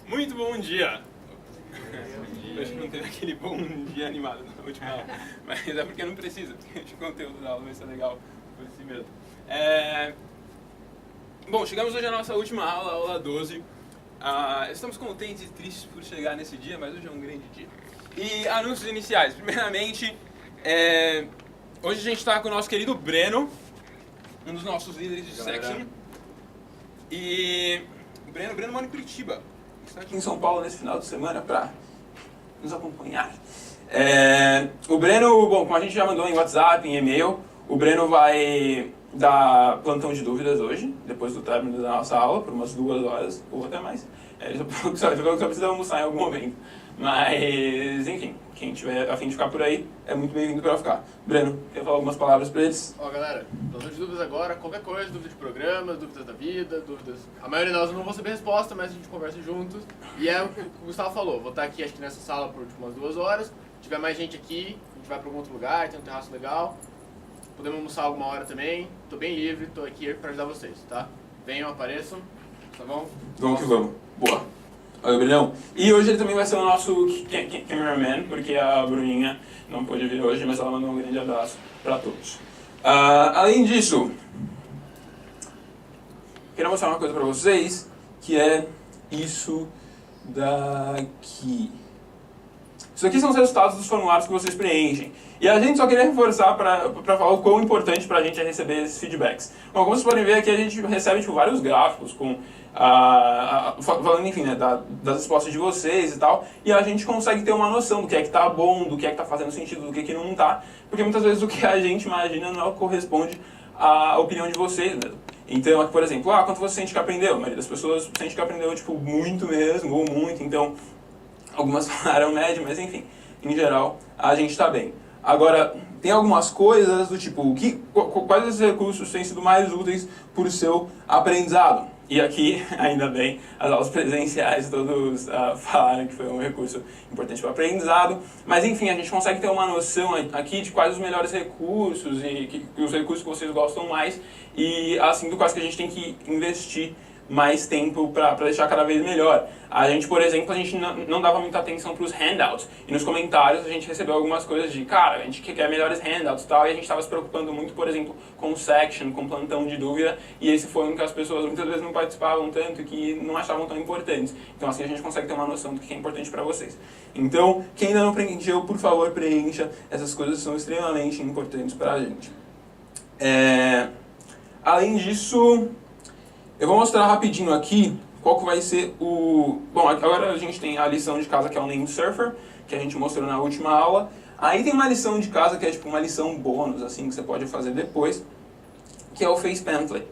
Muito bom dia! Hoje não teve aquele bom dia animado na última aula, mas é porque não precisa, porque o conteúdo da aula vai ser legal por si mesmo. Bom, chegamos hoje à nossa última aula, aula 12. Estamos contentes e tristes por chegar nesse dia, mas hoje é um grande dia. E anúncios iniciais. Primeiramente, hoje a gente está com o nosso querido Breno, um dos nossos líderes de section. E o Breno mora em Curitiba. Está aqui em São Paulo nesse final de semana para nos acompanhar. O Breno, bom, como a gente já mandou em WhatsApp, em e-mail, o Breno vai dar plantão de dúvidas hoje, depois do término da nossa aula, por umas 2 horas, ou até mais. Ele só precisa almoçar em algum momento. Mas, enfim, quem tiver a fim de ficar por aí, é muito bem-vindo para ficar. Breno, quer falar algumas palavras para eles? Ó, galera, plantão de dúvidas agora, qualquer coisa, dúvida de programa, dúvidas da vida, dúvidas... A maioria delas eu não vou saber a resposta, mas a gente conversa juntos. E é o que o Gustavo falou, vou estar aqui acho que nessa sala por umas 2 horas. Se tiver mais gente aqui, a gente vai para algum outro lugar, tem um terraço legal. Podemos almoçar alguma hora também, tô bem livre, tô aqui para ajudar vocês, tá? Venham, apareçam, tá bom? Vamos que vamos. Boa. Olha, Brilhão. E hoje ele também vai ser o nosso cameraman, porque a Bruninha não pôde vir hoje, mas ela mandou um grande abraço para todos. Além disso, quero mostrar uma coisa para vocês, que é isso daqui. Isso aqui são os resultados dos formulários que vocês preenchem. E a gente só queria reforçar para falar o quão importante para a gente é receber esses feedbacks. Bom, como vocês podem ver aqui, a gente recebe vários gráficos com falando, enfim, né, das respostas de vocês e tal, e a gente consegue ter uma noção do que é que tá bom, do que é que tá fazendo sentido, do que é que não tá, porque muitas vezes o que a gente imagina não é o que corresponde à opinião de vocês mesmo. Então, aqui, por exemplo, quanto você sente que aprendeu? A maioria das pessoas sente que aprendeu, tipo, muito mesmo, ou muito, então, algumas falaram médio, mas enfim, em geral, a gente tá bem. Agora, tem algumas coisas do tipo, quais os recursos têm sido mais úteis para o seu aprendizado? E aqui, ainda bem, as aulas presenciais todos falaram que foi um recurso importante para o aprendizado. Mas enfim, a gente consegue ter uma noção aqui de quais os melhores recursos e os recursos que vocês gostam mais. E assim, do quais que a gente tem que investir mais tempo para deixar cada vez melhor. A gente, por exemplo, a gente não dava muita atenção para os handouts. E nos comentários a gente recebeu algumas coisas de, cara, a gente quer melhores handouts e tal. E a gente estava se preocupando muito, por exemplo, com section, com plantão de dúvida. E esse foi um que as pessoas muitas vezes não participavam tanto e que não achavam tão importantes. Então assim a gente consegue ter uma noção do que é importante para vocês. Então, quem ainda não preencheu, por favor, preencha. Essas coisas são extremamente importantes para a gente. Além disso, eu vou mostrar rapidinho aqui qual que vai ser o... Bom, agora a gente tem a lição de casa que é o Name Surfer, que a gente mostrou na última aula. Aí tem uma lição de casa que é tipo uma lição bônus, assim, que você pode fazer depois, que é o Face Pamphlet.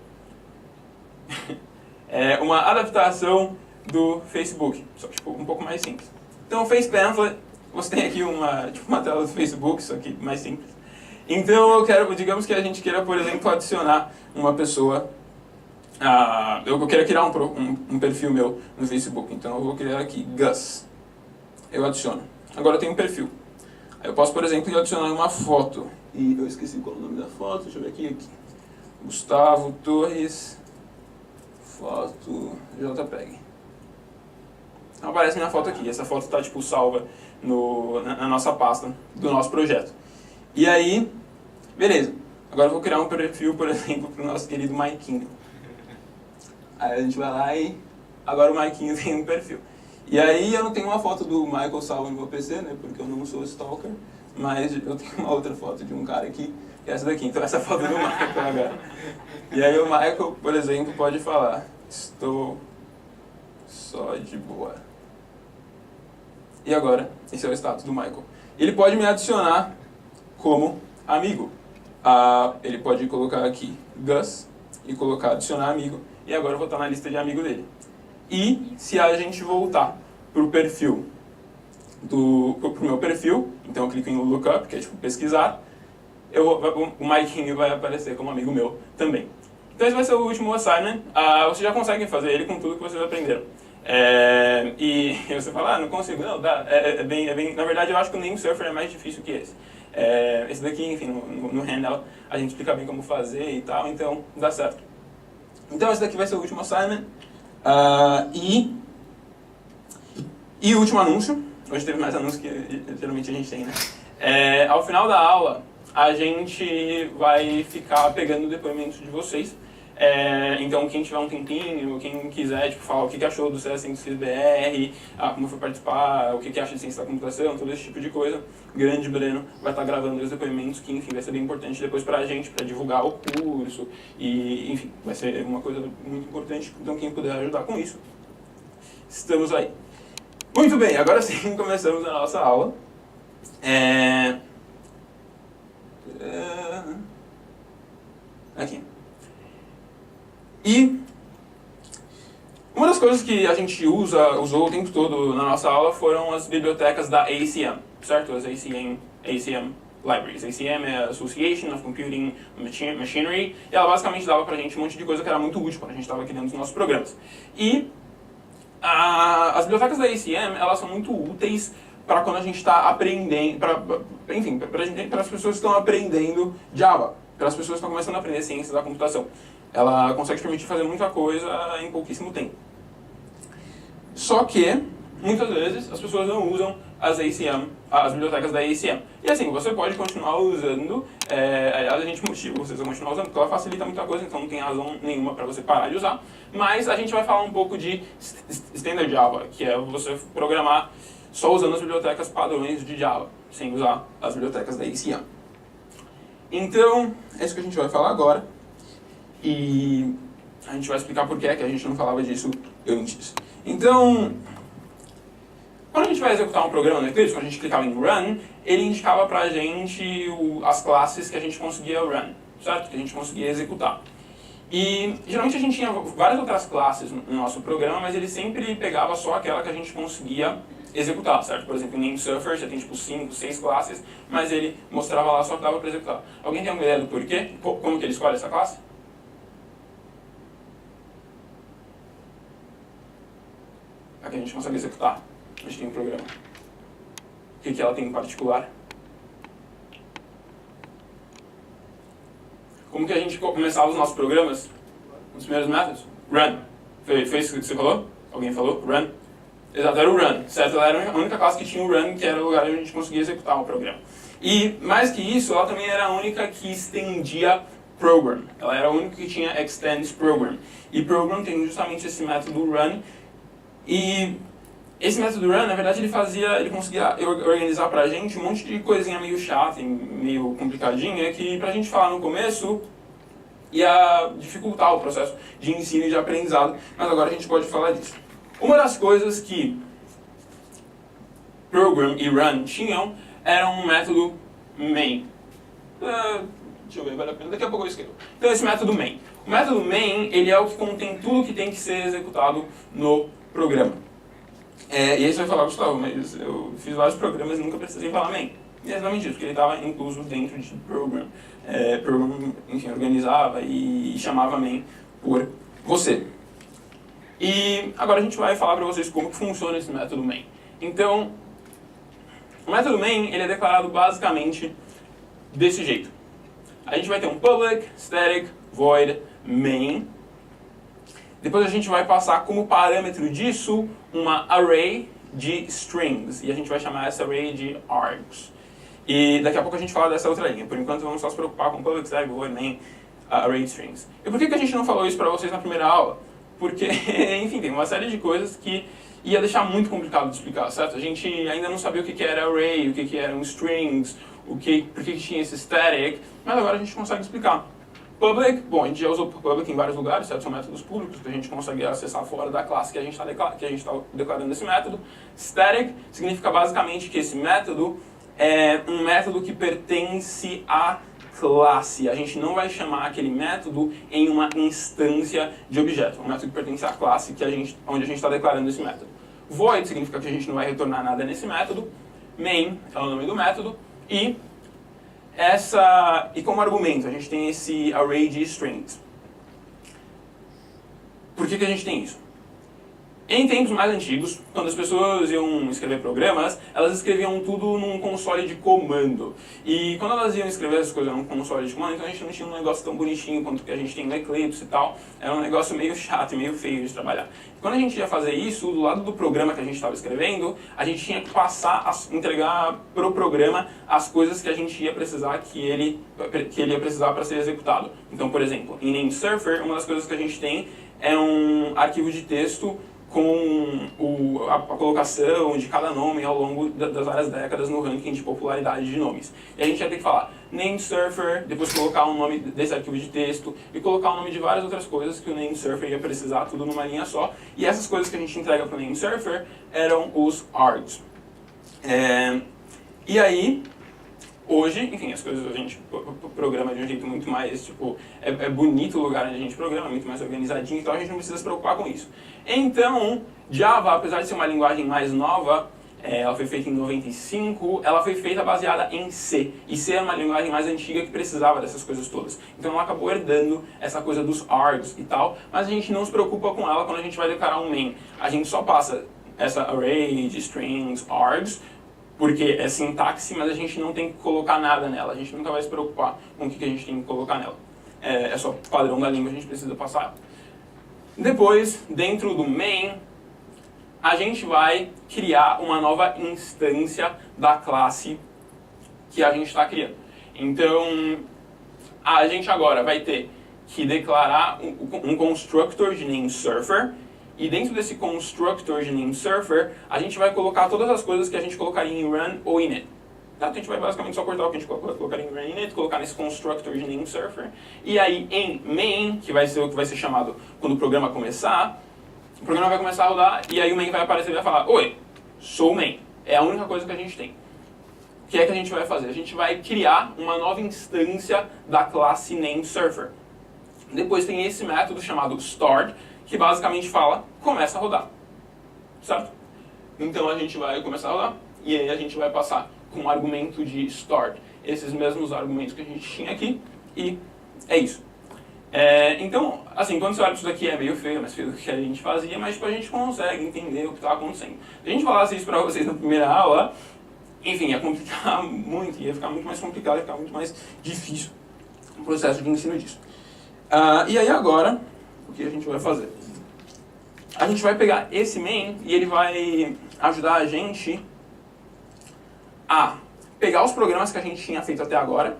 É uma adaptação do Facebook, só tipo um pouco mais simples. Então o Face Pamphlet, você tem aqui uma tela do Facebook, só que mais simples. Então digamos que a gente queira, por exemplo, adicionar uma pessoa... eu quero criar um perfil meu no Facebook, então eu vou criar aqui Gus. Eu adiciono. Agora eu tenho um perfil. Aí eu posso, por exemplo, adicionar uma foto. E eu esqueci qual é o nome da foto, deixa eu ver aqui. Gustavo Torres, foto JPEG. Então aparece minha foto aqui. Essa foto está tipo salva na nossa pasta do nosso projeto. E aí, beleza. Agora eu vou criar um perfil, por exemplo, para o nosso querido Maiquinho. Aí a gente vai lá e agora o Maiquinho tem um perfil. E aí eu não tenho uma foto do Michael salvo no meu PC, né, porque eu não sou stalker, mas eu tenho uma outra foto de um cara aqui, que é essa daqui. Então essa foto do Michael agora. E aí o Michael, por exemplo, pode falar, estou só de boa. E agora, esse é o status do Michael. Ele pode me adicionar como amigo. Ele pode colocar aqui Gus e colocar adicionar amigo. E agora eu vou estar na lista de amigo dele. E se a gente voltar pro perfil, pro meu perfil, então eu clico em lookup, que é tipo pesquisar, o Maiquinho vai aparecer como amigo meu também. Então esse vai ser o último assignment. Vocês já conseguem fazer ele com tudo que vocês aprenderam. E você fala, não consigo, não, dá. Na verdade eu acho que o Name Surfer é mais difícil que esse. Esse daqui, enfim, no handout a gente explica bem como fazer e tal, então dá certo. Então esse daqui vai ser o último assignment. E E o último anúncio, hoje teve mais anúncios que geralmente a gente tem, né? Ao final da aula, a gente vai ficar pegando depoimentos de vocês. Então, quem tiver um tempinho, quem quiser falar o que achou do CS5XBR, como foi participar, o que acha de ciência da computação, todo esse tipo de coisa, o grande Breno vai estar gravando os depoimentos, que enfim vai ser bem importante depois pra gente, pra divulgar o curso, e enfim, vai ser uma coisa muito importante, então quem puder ajudar com isso, estamos aí. Muito bem, agora sim começamos a nossa aula. Aqui. E uma das coisas que a gente usou o tempo todo na nossa aula foram as bibliotecas da ACM, certo? As ACM Libraries. ACM é a Association of Computing Machinery, e ela basicamente dava pra gente um monte de coisa que era muito útil quando a gente estava aqui dentro dos nossos programas. E as bibliotecas da ACM, elas são muito úteis para quando a gente está aprendendo, para as pessoas que estão aprendendo Java, para as pessoas que estão começando a aprender ciências da computação. Ela consegue te permitir fazer muita coisa em pouquíssimo tempo. Só que, muitas vezes, as pessoas não usam as bibliotecas da ACM. E assim, você pode continuar usando, a gente motiva vocês a continuar usando, porque ela facilita muita coisa, então não tem razão nenhuma para você parar de usar. Mas a gente vai falar um pouco de Standard Java, que é você programar só usando as bibliotecas padrões de Java, sem usar as bibliotecas da ACM. Então, é isso que a gente vai falar agora. E a gente vai explicar por que a gente não falava disso antes. Então, quando a gente vai executar um programa no Eclipse, quando a gente clicava em Run, ele indicava pra gente as classes que a gente conseguia run, certo? Que a gente conseguia executar. E geralmente a gente tinha várias outras classes no nosso programa, mas ele sempre pegava só aquela que a gente conseguia executar, certo? Por exemplo, em NameSuffer você tem 5, 6 classes, mas ele mostrava lá só que dava pra executar. Alguém tem alguma ideia do porquê? Como que ele escolhe essa classe? A que a gente consegue executar. A gente tem um programa. O que ela tem em particular? Como que a gente começava os nossos programas? Os primeiros métodos? Run. Foi isso que você falou? Alguém falou? Run. Exato, era o run. Certo? Ela era a única classe que tinha o run, que era o lugar onde a gente conseguia executar um programa. E, mais que isso, ela também era a única que estendia program. Ela era a única que tinha extends program. E program tem justamente esse método run. E esse método run, na verdade, ele conseguia organizar pra gente um monte de coisinha meio chata, meio complicadinha, que pra gente falar no começo ia dificultar o processo de ensino e de aprendizado, mas agora a gente pode falar disso. Uma das coisas que program e run tinham era um método main. Deixa eu ver, vale a pena, daqui a pouco eu escrevo. Então esse método main. O método main, ele é o que contém tudo que tem que ser executado no programa. E aí você vai falar, Gustavo, mas eu fiz vários programas e nunca precisei falar main. E é exatamente isso, porque ele estava incluso dentro de program. Program, enfim, organizava e chamava main por você. E agora a gente vai falar para vocês como que funciona esse método main. Então, o método main, ele é declarado basicamente desse jeito. A gente vai ter um public, static, void, main. Depois a gente vai passar como parâmetro disso uma array de strings. E a gente vai chamar essa array de args. E daqui a pouco a gente fala dessa outra linha. Por enquanto vamos só se preocupar com public, static, void, main, array de strings. E por que a gente não falou isso para vocês na primeira aula? Porque, enfim, tem uma série de coisas que ia deixar muito complicado de explicar, certo? A gente ainda não sabia o que era array, o que eram strings, por que tinha esse static, mas agora a gente consegue explicar. Public, bom, a gente já usou public em vários lugares, certo? São métodos públicos que a gente consegue acessar fora da classe que a gente está declarando esse método. Static significa basicamente que esse método é um método que pertence à classe. A gente não vai chamar aquele método em uma instância de objeto. Um método que pertence à classe onde a gente está declarando esse método. Void significa que a gente não vai retornar nada nesse método. Main é o nome do método. E como argumento, a gente tem esse array de strings. Por que a gente tem isso? Em tempos mais antigos, quando as pessoas iam escrever programas, elas escreviam tudo num console de comando. E quando elas iam escrever essas coisas num console de comando, então a gente não tinha um negócio tão bonitinho quanto que a gente tem no Eclipse e tal. Era um negócio meio chato e meio feio de trabalhar. Quando a gente ia fazer isso, do lado do programa que a gente estava escrevendo, a gente tinha que entregar pro programa as coisas que a gente ia precisar que ele ia precisar para ser executado. Então, por exemplo, em Namesurfer, uma das coisas que a gente tem é um arquivo de texto com a colocação de cada nome ao longo das várias décadas no ranking de popularidade de nomes. E a gente ia ter que falar Namesurfer, depois colocar o nome desse arquivo de texto e colocar o nome de várias outras coisas que o Namesurfer ia precisar, tudo numa linha só. E essas coisas que a gente entrega para o Namesurfer eram os args. E aí, hoje, enfim, as coisas a gente programa de um jeito muito mais, tipo, é bonito o lugar onde a gente programa, muito mais organizadinho, então a gente não precisa se preocupar com isso. Então, Java, apesar de ser uma linguagem mais nova, ela foi feita em 95, ela foi feita baseada em C. E C é uma linguagem mais antiga que precisava dessas coisas todas. Então ela acabou herdando essa coisa dos args e tal, mas a gente não se preocupa com ela quando a gente vai declarar um main. A gente só passa essa array de strings args, porque é sintaxe, mas a gente não tem que colocar nada nela. A gente nunca vai se preocupar com o que a gente tem que colocar nela. É só padrão da língua, a gente precisa passar ela. Depois, dentro do main, a gente vai criar uma nova instância da classe que a gente está criando. Então, a gente agora vai ter que declarar um constructor de Namesurfer. E dentro desse constructor de Namesurfer, a gente vai colocar todas as coisas que a gente colocaria em run ou init. Tá? Então a gente vai basicamente só cortar o que a gente colocaria em run e init, colocar nesse constructor de Namesurfer. E aí em main, que vai ser o que vai ser chamado quando o programa começar, o programa vai começar a rodar e aí o main vai aparecer e vai falar: oi, sou o main. É a única coisa que a gente tem. O que é que a gente vai fazer? A gente vai criar uma nova instância da classe Namesurfer. Depois tem esse método chamado start, que basicamente fala, começa a rodar, certo? Então a gente vai começar a rodar, e aí a gente vai passar com o argumento de start, esses mesmos argumentos que a gente tinha aqui, e é isso. Então, assim, quando você olha isso daqui é meio feio, mais feio do que a gente fazia, mas tipo, a gente consegue entender o que está acontecendo. Se a gente falasse isso para vocês na primeira aula, enfim, ia complicar muito, ia ficar muito mais complicado, ia ficar muito mais difícil o processo de ensino disso. E aí agora, o que a gente vai fazer? A gente vai pegar esse main e ele vai ajudar a gente a pegar os programas que a gente tinha feito até agora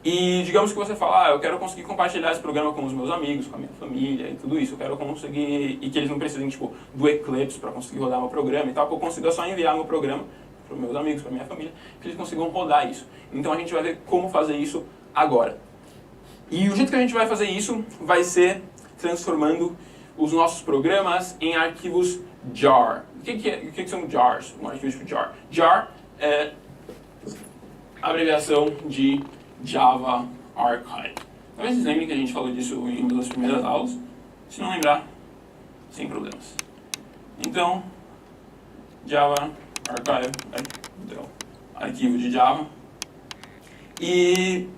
e digamos que você fala, eu quero conseguir compartilhar esse programa com os meus amigos, com a minha família e tudo isso, eu quero conseguir, e que eles não precisem tipo, do Eclipse para conseguir rodar meu programa e tal, que eu consiga só enviar meu programa para os meus amigos, para a minha família, que eles consigam rodar isso. Então a gente vai ver como fazer isso agora. E o jeito que a gente vai fazer isso vai ser transformando os nossos programas em arquivos jar. O que são jars? Um arquivo tipo jar. Jar é a abreviação de Java Archive. Talvez vocês lembrem que a gente falou disso em uma das primeiras aulas. Se não lembrar, sem problemas. Então, Java Archive, então, arquivo de Java. E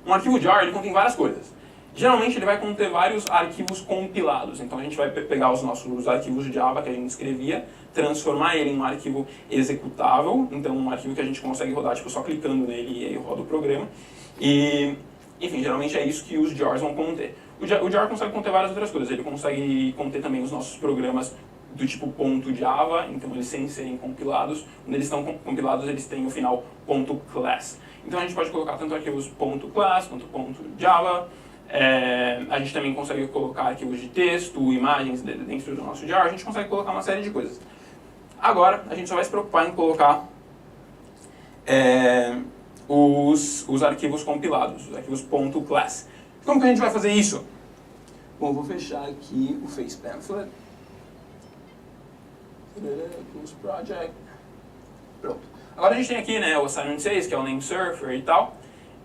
um arquivo jar ele contém várias coisas. Geralmente ele vai conter vários arquivos compilados. Então a gente vai pegar os nossos arquivos de Java que a gente escrevia, transformar ele em um arquivo executável, então um arquivo que a gente consegue rodar tipo, só clicando nele e aí roda o programa. E, enfim, geralmente é isso que os jars vão conter. O jar consegue conter várias outras coisas. Ele consegue conter também os nossos programas do tipo .java, então eles sem serem compilados. Quando eles estão compilados, eles têm o final .class. Então a gente pode colocar tanto arquivos .class quanto .java. A gente também consegue colocar arquivos de texto, imagens dentro do nosso jar, a gente consegue colocar uma série de coisas. Agora, a gente só vai se preocupar em colocar os arquivos compilados, os arquivos .class. Como que a gente vai fazer isso? Bom, eu vou fechar aqui o Face Pamphlet. Close Project. Pronto. Agora a gente tem aqui o assignment 6, que é o Namesurfer e tal.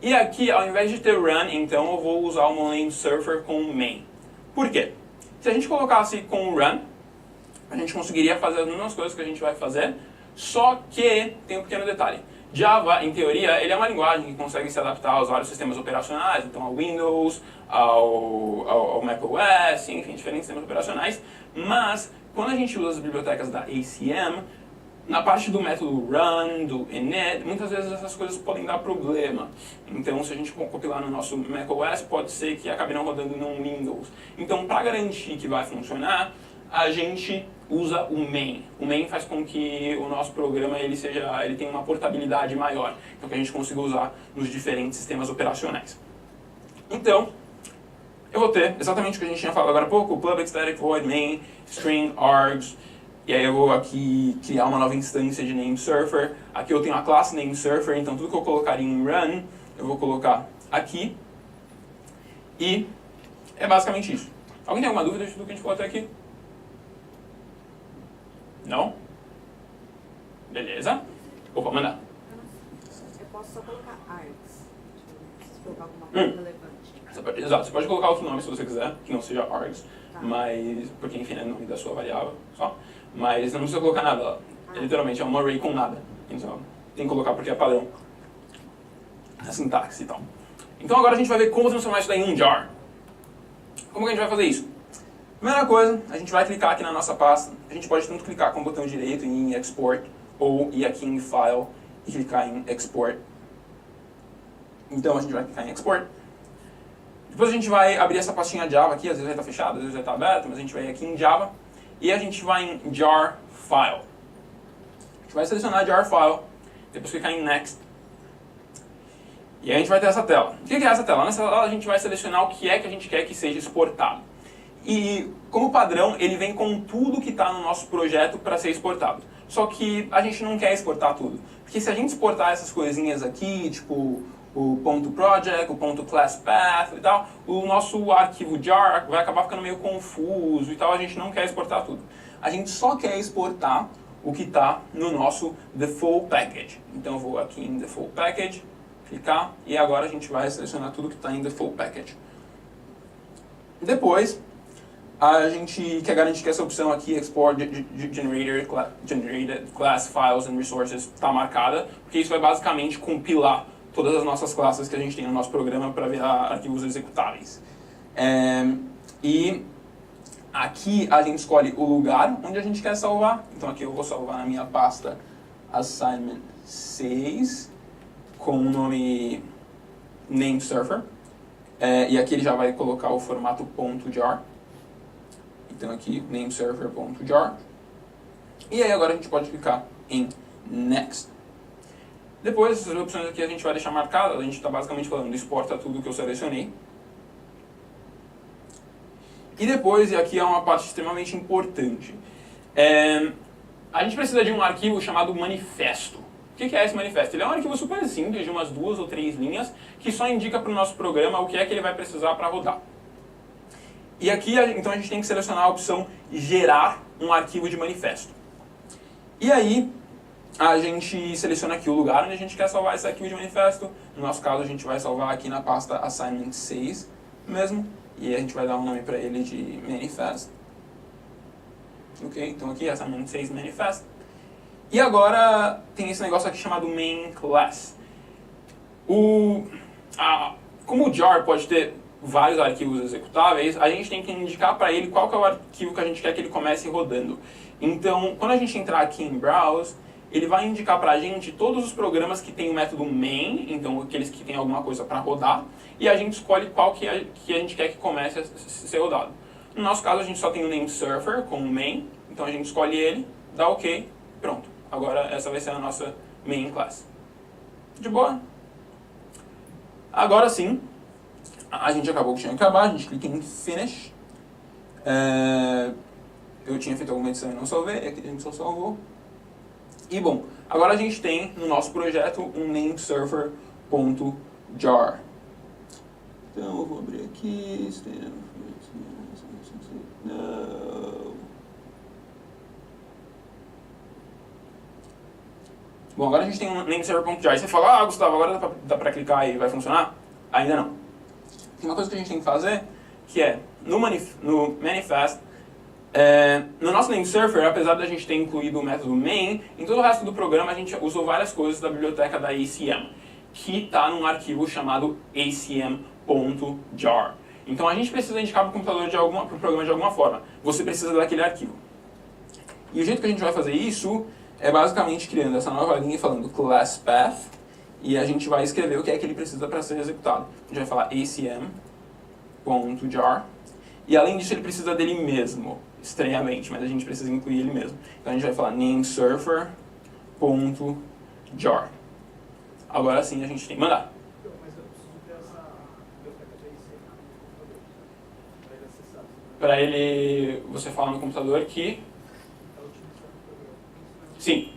E aqui, ao invés de ter run, então eu vou usar o meu Namesurfer com main. Por quê? Se a gente colocasse com run, a gente conseguiria fazer as mesmas coisas que a gente vai fazer, só que tem um pequeno detalhe. Java, em teoria, ele é uma linguagem que consegue se adaptar aos vários sistemas operacionais, então ao Windows, ao macOS, enfim, diferentes sistemas operacionais, mas quando a gente usa as bibliotecas da ACM, na parte do método run, do init, muitas vezes essas coisas podem dar problema. Então, se a gente compilar no nosso macOS, pode ser que acabe não rodando no Windows. Então, para garantir que vai funcionar, a gente usa o main. O main faz com que o nosso programa ele tenha uma portabilidade maior, então que a gente consiga usar nos diferentes sistemas operacionais. Então, eu vou ter exatamente o que a gente tinha falado agora há pouco, public static void main, string args, e aí eu vou aqui criar uma nova instância de namesurfer. Aqui eu tenho a classe namesurfer, então tudo que eu colocaria em run, eu vou colocar aqui. E é basicamente isso. Alguém tem alguma dúvida do que a gente falou até aqui? Não? Beleza. Opa, manda. Eu posso só colocar args. Preciso colocar alguma coisa relevante. Exato, você pode colocar outro nome se você quiser, que não seja args, Tá. mas, porque enfim é o nome da sua variável só. Mas não precisa colocar nada lá. Literalmente é um array com nada. Então tem que colocar porque é padrão. A sintaxe e tal. Então agora a gente vai ver como transformar isso daí em um jar. Como que a gente vai fazer isso? Primeira coisa, a gente vai clicar aqui na nossa pasta. A gente pode tanto clicar com o botão direito em Export ou ir aqui em File e clicar em Export. Então a gente vai clicar em Export. Depois a gente vai abrir essa pastinha Java aqui, às vezes vai estar fechada, às vezes vai estar aberta, mas a gente vai aqui em Java e a gente vai em Jar File. A gente vai selecionar Jar File, depois clicar em Next. E aí a gente vai ter essa tela. O que é essa tela? Nessa tela a gente vai selecionar o que é que a gente quer que seja exportado. E como padrão, ele vem com tudo que está no nosso projeto para ser exportado. Só que a gente não quer exportar tudo. Porque se a gente exportar essas coisinhas aqui, tipo o .project, o .classPath e tal, o nosso arquivo jar vai acabar ficando meio confuso e tal, a gente não quer exportar tudo. A gente só quer exportar o que está no nosso default package. Então eu vou aqui em default package, clicar, e agora a gente vai selecionar tudo que está em default package. Depois, a gente quer garantir que essa opção aqui, Export Generated Class Files and Resources, está marcada, porque isso vai basicamente compilar todas as nossas classes que a gente tem no nosso programa para virar arquivos executáveis. E aqui a gente escolhe o lugar onde a gente quer salvar. Então aqui eu vou salvar na minha pasta Assignment 6 com o nome namesurfer. E aqui ele já vai colocar o formato .jar. Então aqui namesurfer.jar. E aí agora a gente pode clicar em Next. Depois, essas opções aqui a gente vai deixar marcadas. A gente está basicamente falando, exporta tudo que eu selecionei. E depois, e aqui é uma parte extremamente importante, a gente precisa de um arquivo chamado manifesto. O que é esse manifesto? Ele é um arquivo super simples, de umas 2 ou 3 linhas, que só indica para o nosso programa o que é que ele vai precisar para rodar. E aqui, então, a gente tem que selecionar a opção gerar um arquivo de manifesto. E aí, a gente seleciona aqui o lugar onde a gente quer salvar esse arquivo de manifesto. No nosso caso, a gente vai salvar aqui na pasta Assignment 6 mesmo. E a gente vai dar um nome para ele de manifest. Ok, então aqui Assignment 6 manifest. E agora tem esse negócio aqui chamado main class. Como o jar pode ter vários arquivos executáveis, a gente tem que indicar para ele qual que é o arquivo que a gente quer que ele comece rodando. Então, quando a gente entrar aqui em Browse, ele vai indicar para a gente todos os programas que tem o método main, então aqueles que tem alguma coisa para rodar, e a gente escolhe qual que a gente quer que comece a ser rodado. No nosso caso, a gente só tem o namesurfer com o main, então a gente escolhe ele, dá OK, pronto. Agora essa vai ser a nossa main class. De boa? Agora sim, a gente acabou o que tinha que acabar, a gente clica em Finish. Eu tinha feito alguma edição e não salvei, aqui a gente só salvou. E bom, agora a gente tem no nosso projeto um namesurfer.jar. Então eu vou abrir aqui. Não. Bom, agora a gente tem um nameserver.jar. E você fala, Gustavo, agora dá pra clicar e vai funcionar? Ainda não. Tem uma coisa que a gente tem que fazer, que é, no manifest, No nosso namesurfer, apesar da gente ter incluído o método main, em todo o resto do programa a gente usou várias coisas da biblioteca da ACM, que está num arquivo chamado acm.jar. Então a gente precisa indicar para o computador para o programa de alguma forma. Você precisa daquele arquivo. E o jeito que a gente vai fazer isso é basicamente criando essa nova linha e falando class path, e a gente vai escrever o que é que ele precisa para ser executado. A gente vai falar acm.jar, e além disso ele precisa dele mesmo, estranhamente, mas a gente precisa incluir ele mesmo. Então a gente vai falar namesurfer.jar. Agora sim a gente tem que mandar. Mas eu preciso ter essa biblioteca de ACM no computador, para ele acessar. Para ele, você fala no computador que... Sim,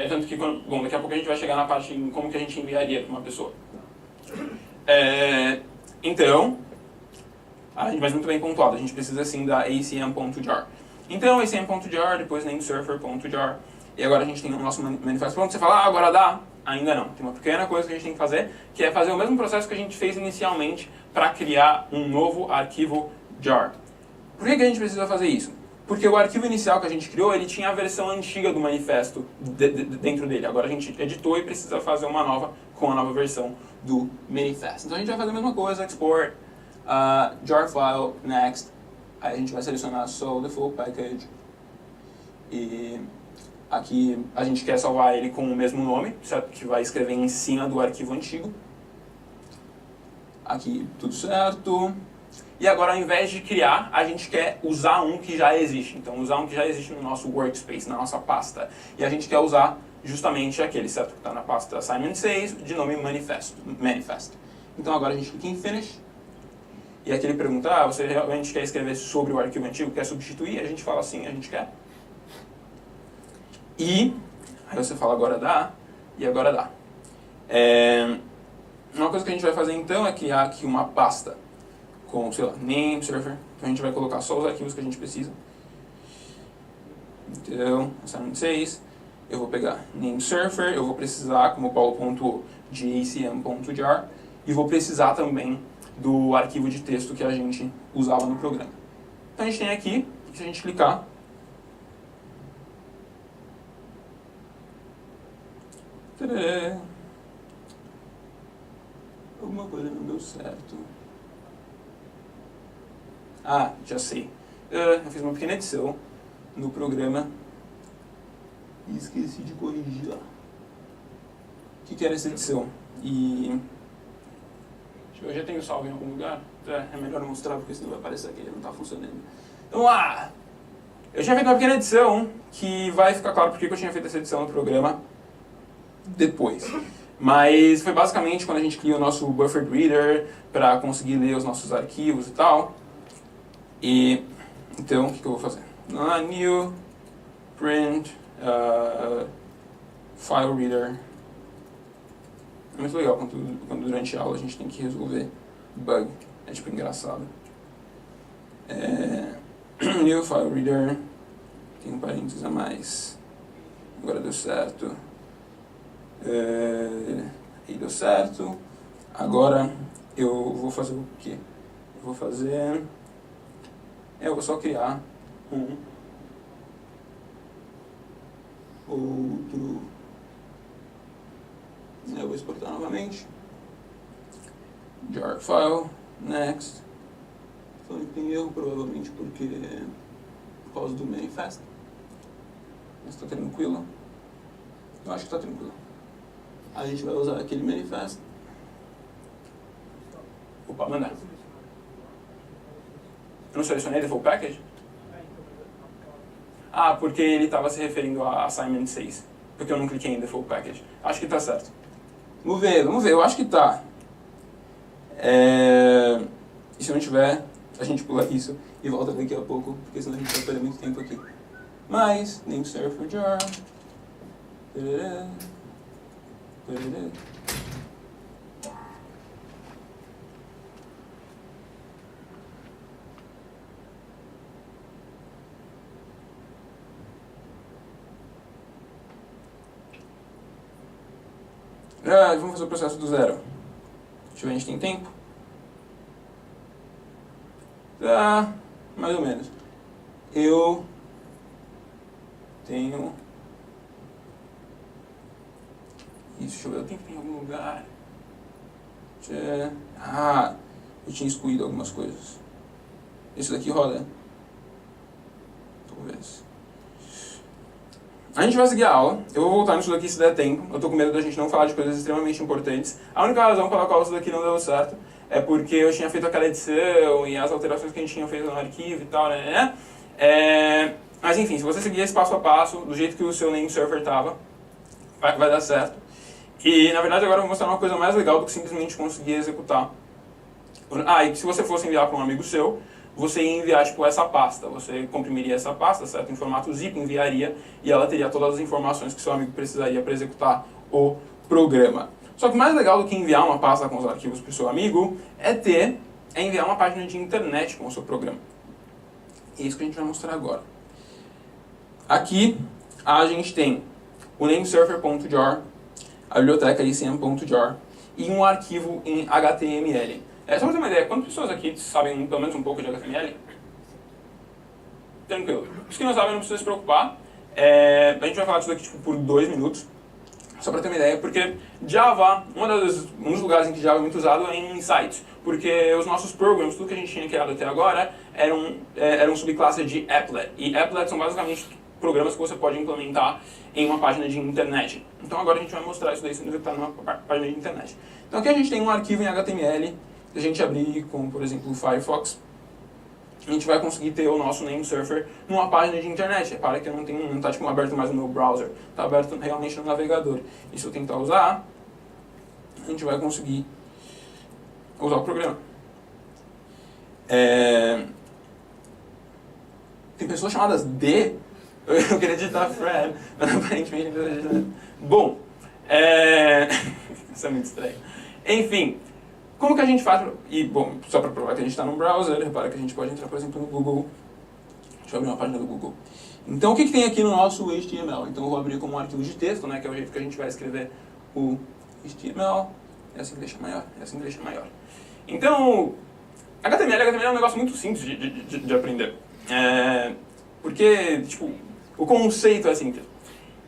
tanto que, bom, daqui a pouco a gente vai chegar na parte em como que a gente enviaria para uma pessoa. Então, mas muito bem pontuado, a gente precisa sim da acm.jar. Então, acm.jar, depois namesurfer.jar, e agora a gente tem o nosso manifesto pronto. Você fala, agora dá? Ainda não. Tem uma pequena coisa que a gente tem que fazer, que é fazer o mesmo processo que a gente fez inicialmente para criar um novo arquivo jar. Por que a gente precisa fazer isso? Porque o arquivo inicial que a gente criou, ele tinha a versão antiga do manifesto dentro dele. Agora a gente editou e precisa fazer uma nova com a nova versão do manifesto. Então a gente vai fazer a mesma coisa, export, jar file, next. Aí a gente vai selecionar só o default package. E aqui a gente quer salvar ele com o mesmo nome, certo? Que vai escrever em cima do arquivo antigo. Aqui tudo certo. E agora, ao invés de criar, a gente quer usar um que já existe. Então, usar um que já existe no nosso workspace, na nossa pasta. E a gente quer usar justamente aquele, certo? Que está na pasta assignment 6, de nome manifest. Então, agora a gente clica em finish. E aqui ele pergunta, você realmente quer escrever sobre o arquivo antigo? Quer substituir? A gente fala sim, a gente quer. E aí você fala, agora dá. E agora dá. Uma coisa que a gente vai fazer então é criar aqui uma pasta com, sei lá, namesurfer. Então a gente vai colocar só os arquivos que a gente precisa. Então, assignment 6, eu vou pegar namesurfer, eu vou precisar, como o Paulo pontuou, de acm.jar, e vou precisar também do arquivo de texto que a gente usava no programa. Então a gente tem aqui, se a gente clicar, tadã, alguma coisa não deu certo. Já sei. Eu fiz uma pequena edição no programa e esqueci de corrigir lá. O que era essa edição? Eu já tenho salvo em algum lugar. É melhor mostrar porque senão vai aparecer aqui, ele não está funcionando. Então lá! Eu tinha feito uma pequena edição que vai ficar claro porque eu tinha feito essa edição no programa depois. Mas foi basicamente quando a gente cria o nosso buffered reader para conseguir ler os nossos arquivos e tal. E então, o que eu vou fazer? New, print, file reader. É muito legal quando durante a aula a gente tem que resolver bug. É tipo engraçado. New file reader. Tem um parênteses a mais. Agora deu certo. Aí deu certo. Agora eu vou fazer o quê? Eu vou fazer... eu vou só criar um outro. Eu vou exportar novamente. Jar file, next. Falando que tem erro, provavelmente por causa do manifest. Mas está tranquilo. Eu acho que está tranquilo. A gente vai usar aquele manifest. Opa, manda. Eu não selecionei default package? Porque ele estava se referindo a assignment 6. Porque eu não cliquei em default package. Acho que está certo. Vamos ver, eu acho que está. E se não tiver, a gente pula isso e volta daqui a pouco, porque senão a gente vai perder muito tempo aqui. Mas, namesurfer jar. Vamos fazer o processo do zero. Deixa eu ver, a gente tem tempo? Mais ou menos. eu tenho... Isso, deixa eu ver, eu tenho que ter em algum lugar. Ah, eu tinha excluído algumas coisas. Esse daqui roda? Talvez. A gente vai seguir a aula. Eu vou voltar nisso daqui se der tempo. Eu tô com medo da gente não falar de coisas extremamente importantes. A única razão pela qual isso daqui não deu certo é porque eu tinha feito aquela edição e as alterações que a gente tinha feito no arquivo e tal, né? Mas enfim, se você seguir esse passo a passo, do jeito que o seu name server tava, vai dar certo. E na verdade agora eu vou mostrar uma coisa mais legal do que simplesmente conseguir executar. E se você fosse enviar para um amigo seu, você ia enviar tipo essa pasta. Você comprimiria essa pasta, certo? Em formato zip, enviaria e ela teria todas as informações que seu amigo precisaria para executar o programa. Só que mais legal do que enviar uma pasta com os arquivos para o seu amigo é enviar uma página de internet com o seu programa. É isso que a gente vai mostrar agora. Aqui a gente tem o nameserver.jar, a biblioteca acm.jar e um arquivo em HTML. Só para ter uma ideia, quantas pessoas aqui sabem pelo menos um pouco de HTML? Tranquilo. Os que não sabem não precisam se preocupar. A gente vai falar disso daqui tipo, por 2 minutos. Só para ter uma ideia, porque Java, um dos lugares em que Java é muito usado é em sites. Porque os nossos programs, tudo que a gente tinha criado até agora, eram subclasse de applet. E applet são basicamente programas que você pode implementar em uma página de internet. Então agora a gente vai mostrar isso daí sendo executado numa página de internet. Então aqui a gente tem um arquivo em HTML. Se a gente abrir com, por exemplo, o Firefox, a gente vai conseguir ter o nosso name server numa página de internet. Repara que não está tipo, aberto mais no meu browser, está aberto realmente no navegador. E se eu tentar usar, a gente vai conseguir usar o programa. Tem pessoas chamadas D. Eu queria digitar Fred, mas aparentemente não estou digitando. Bom, isso é muito estranho. Enfim, como que a gente faz? E, bom, só para provar que a gente está no browser, repara que a gente pode entrar, por exemplo, no Google. Deixa eu abrir uma página do Google. Então, o que tem aqui no nosso HTML? Então, eu vou abrir como um arquivo de texto, né, que é o jeito que a gente vai escrever o HTML. É assim que deixa maior, é assim que deixa maior. Então, HTML é um negócio muito simples de aprender. Porque, tipo, o conceito é simples.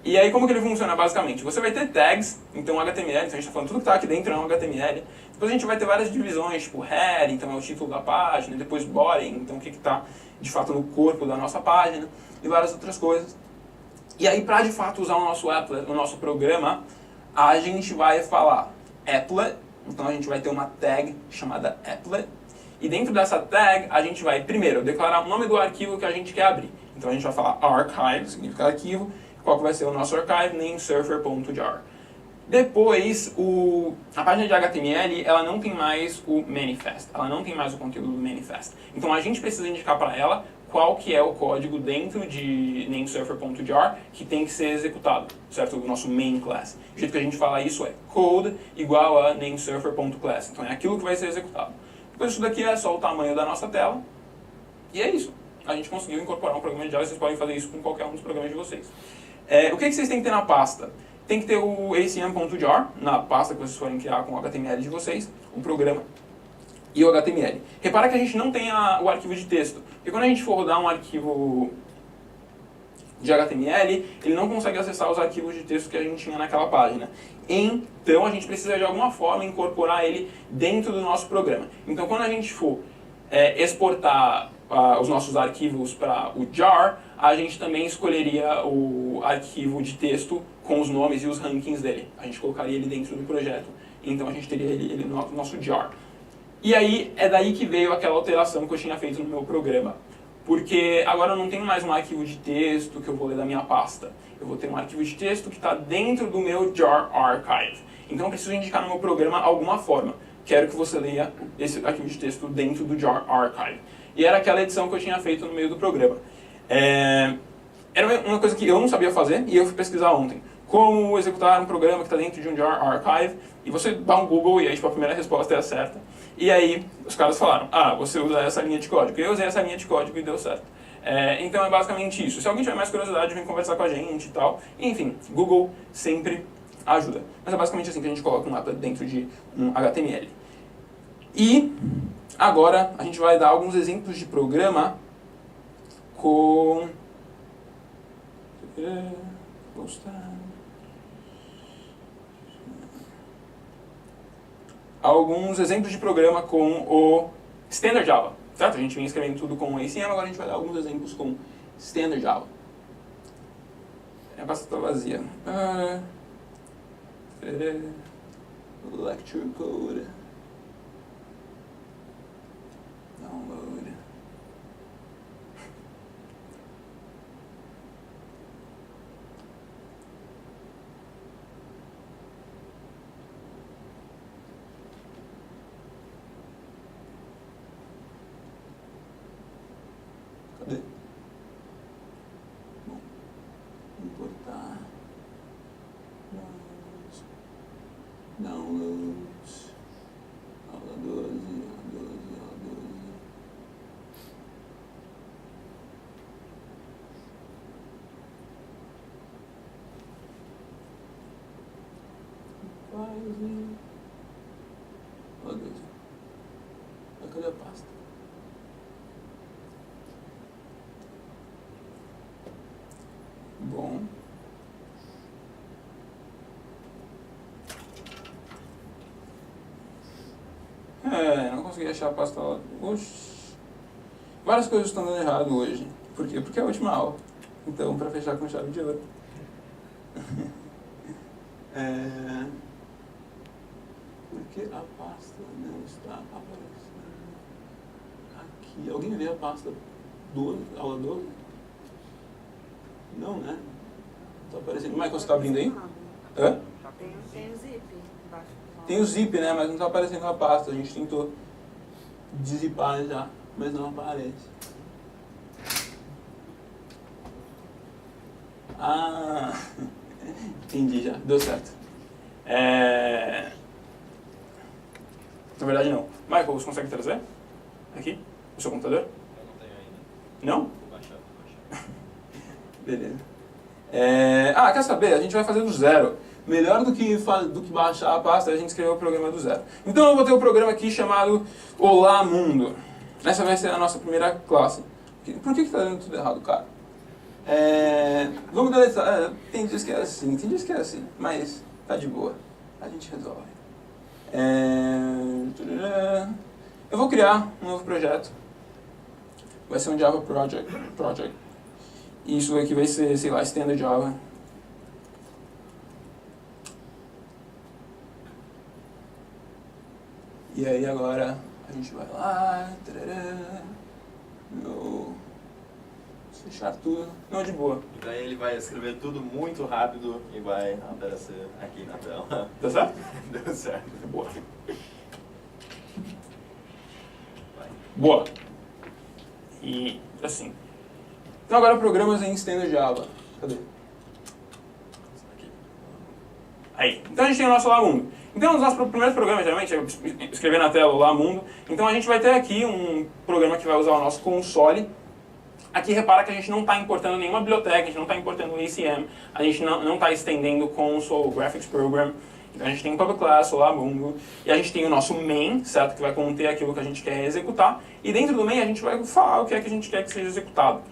E aí, como que ele funciona basicamente? Você vai ter tags, então HTML, então a gente está falando tudo que está aqui dentro é um HTML. Depois a gente vai ter várias divisões, tipo head, então é o título da página, depois body, então o que está de fato no corpo da nossa página, e várias outras coisas. E aí, para de fato usar o nosso applet, o nosso programa, a gente vai falar applet, então a gente vai ter uma tag chamada applet, e dentro dessa tag a gente vai primeiro declarar o nome do arquivo que a gente quer abrir. Então a gente vai falar archive, significa arquivo, qual que vai ser o nosso archive, nameserver.jar. Depois, a página de HTML, ela não tem mais o manifest, ela não tem mais o conteúdo do manifest. Então a gente precisa indicar para ela qual que é o código dentro de nameserver.jar que tem que ser executado, certo? O nosso main class. O jeito que a gente fala isso é code igual a nameserver.class. Então é aquilo que vai ser executado. Depois isso daqui é só o tamanho da nossa tela. E é isso. A gente conseguiu incorporar um programa de Java, vocês podem fazer isso com qualquer um dos programas de vocês. O que vocês têm que ter na pasta? Tem que ter o acm.jar, na pasta que vocês forem criar com o HTML de vocês, o programa, e o HTML. Repara que a gente não tem o arquivo de texto, porque quando a gente for rodar um arquivo de HTML, ele não consegue acessar os arquivos de texto que a gente tinha naquela página. Então a gente precisa de alguma forma incorporar ele dentro do nosso programa. Então quando a gente for exportar os nossos arquivos para o jar, a gente também escolheria o arquivo de texto com os nomes e os rankings dele. A gente colocaria ele dentro do projeto, então a gente teria ele no nosso jar. E aí é daí que veio aquela alteração que eu tinha feito no meu programa. Porque agora eu não tenho mais um arquivo de texto que eu vou ler da minha pasta. Eu vou ter um arquivo de texto que está dentro do meu jar archive. Então eu preciso indicar no meu programa alguma forma. Quero que você leia esse arquivo de texto dentro do jar archive. E era aquela edição que eu tinha feito no meio do programa. Era uma coisa que eu não sabia fazer e eu fui pesquisar ontem. Como executar um programa que está dentro de um jar archive. E você dá um Google e aí tipo, a primeira resposta é a certa. E aí os caras falaram, você usa essa linha de código. Eu usei essa linha de código e deu certo. Então é basicamente isso. Se alguém tiver mais curiosidade, vem conversar com a gente e tal. Enfim, Google sempre ajuda. Mas é basicamente assim que a gente coloca um applet dentro de um HTML. E agora a gente vai dar alguns exemplos de programa com alguns exemplos de programa com o Standard Java, certo? A gente vinha escrevendo tudo com o ACM, agora a gente vai dar alguns exemplos com Standard Java. A pasta está vazia. Lecture code. Download. Cadê? Bom, importar. Downloads. Aula 12, aula 12, aula 12. Aula 12. Cadê a pasta? Bom. Não consegui achar a pasta lá. Oxi. Várias coisas estão dando errado hoje. Por quê? Porque é a última aula. Então, para fechar com chave de ouro. Porque a pasta não está aparecendo aqui. Alguém vê a pasta 12, aula 12? Não, né? Não está aparecendo. Michael, você está abrindo aí? Hã? Tem o zip embaixo. Tem o zip, né? Mas não está aparecendo a pasta. A gente tentou dizipar já, mas não aparece. Ah, entendi já. Deu certo. Na verdade, não. Michael, você consegue trazer? Aqui? O seu computador? Eu não tenho ainda. Não? Vou baixar. Beleza. Quer saber? A gente vai fazer do zero. Melhor do que baixar a pasta, a gente escrever o programa do zero. Então eu vou ter um programa aqui chamado Olá Mundo. Essa vai ser a nossa primeira classe. Por que está dando tudo errado, cara? Vamos deletar. Tem dias que é assim, tem dias que é assim. Mas tá de boa. A gente resolve. Eu vou criar um novo projeto. Vai ser um Java Project. E isso aqui vai ser, sei lá, Standard Java. E aí agora a gente vai lá, fechar tudo, não, de boa. E daí ele vai escrever tudo muito rápido e vai aparecer aqui na tela. Tá certo? Deu certo. Boa. Vai. Boa. E assim. Então agora programas em Standard Java. Cadê? Aqui. Aí. Então a gente tem o nosso Olá Mundo. Então os nossos primeiros programas, geralmente, é escrever na tela Olá Mundo. Então a gente vai ter aqui um programa que vai usar o nosso console. Aqui repara que a gente não está importando nenhuma biblioteca, a gente não está importando o ACM, a gente não está estendendo o console, o graphics program. Então a gente tem um public class, Olá Mundo, e a gente tem o nosso main, certo? Que vai conter aquilo que a gente quer executar. E dentro do main a gente vai falar o que é que a gente quer que seja executado.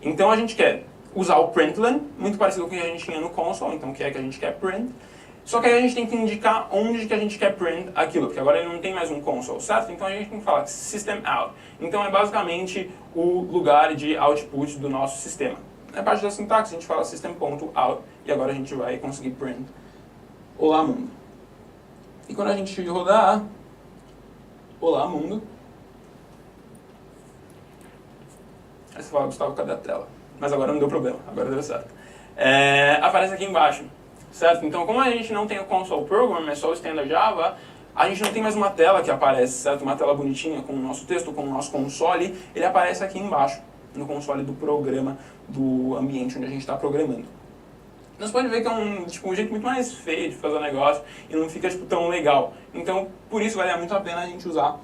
Então a gente quer usar o println, muito parecido com o que a gente tinha no console, então o que é que a gente quer print. Só que aí a gente tem que indicar onde que a gente quer print aquilo, porque agora ele não tem mais um console, certo? Então a gente tem que falar system out. Então é basicamente o lugar de output do nosso sistema. Na parte da sintaxe a gente fala system.out e agora a gente vai conseguir print Olá Mundo. E quando a gente rodar Olá Mundo, aí você fala, Gustavo, cadê a tela? Mas agora não deu problema, agora deu certo. Aparece aqui embaixo. Certo? Então, como a gente não tem o console program, é só o standard Java, a gente não tem mais uma tela que aparece, certo? Uma tela bonitinha com o nosso texto, com o nosso console, ele aparece aqui embaixo, no console do programa, do ambiente onde a gente está programando. Então, você pode ver que é um jeito muito mais feio de fazer o negócio e não fica tão legal. Então, por isso vale muito a pena a gente usar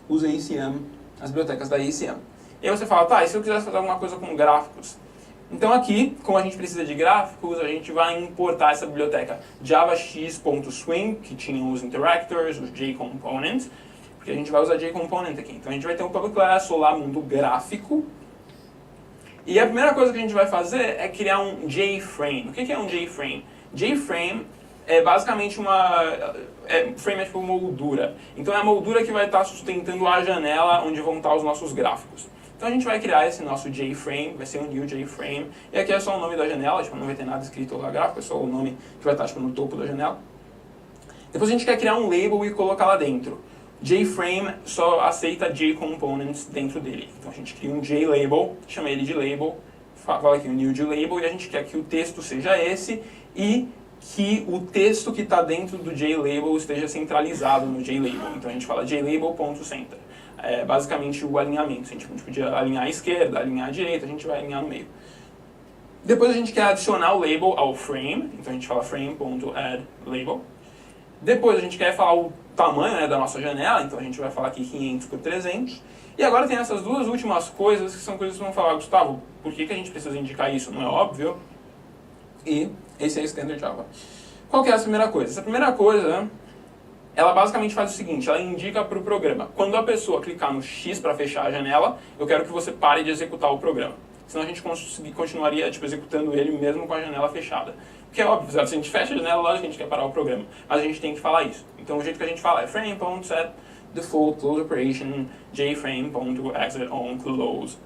os ACM, as bibliotecas da ACM. E aí você fala, tá, e se eu quisesse fazer alguma coisa com gráficos? Então aqui, como a gente precisa de gráficos, a gente vai importar essa biblioteca javax.swing, que tinha os interactors, os JComponents, porque a gente vai usar JComponent aqui. Então a gente vai ter um public class, Olá Mundo Gráfico, E a primeira coisa que a gente vai fazer é criar um J-frame. O que é um J-frame? J-frame é basicamente frame é tipo moldura. Então é a moldura que vai estar sustentando a janela onde vão estar os nossos gráficos. Então a gente vai criar esse nosso J-frame, vai ser um new J-frame. E aqui é só o nome da janela, tipo, não vai ter nada escrito lá gráfico, é só o nome que vai estar tipo, no topo da janela. Depois a gente quer criar um label e colocar lá dentro. J-frame só aceita J-components dentro dele. Então a gente cria um J-label, chama ele de label, fala aqui um new J-label, e a gente quer que o texto seja esse e que o texto que está dentro do J-label esteja centralizado no J-label. Então a gente fala J-label.center. É basicamente o alinhamento. A gente podia alinhar à esquerda, alinhar à direita, a gente vai alinhar no meio. Depois a gente quer adicionar o label ao frame, então a gente fala frame.addLabel. Depois a gente quer falar o tamanho da nossa janela, então a gente vai falar aqui 500 por 300. E agora tem essas duas últimas coisas, que são coisas que vão falar, Gustavo, por que a gente precisa indicar isso? Não é óbvio. E esse é o Standard Java. Qual que é essa primeira coisa? Essa primeira coisa, ela basicamente faz o seguinte, ela indica para o programa. Quando a pessoa clicar no X para fechar a janela, eu quero que você pare de executar o programa. Senão a gente continuaria executando ele mesmo com a janela fechada. Porque é óbvio, se a gente fecha a janela, lógico que a gente quer parar o programa. Mas a gente tem que falar isso. Então o jeito que a gente fala é frame.set default close operation jframe.exit on close.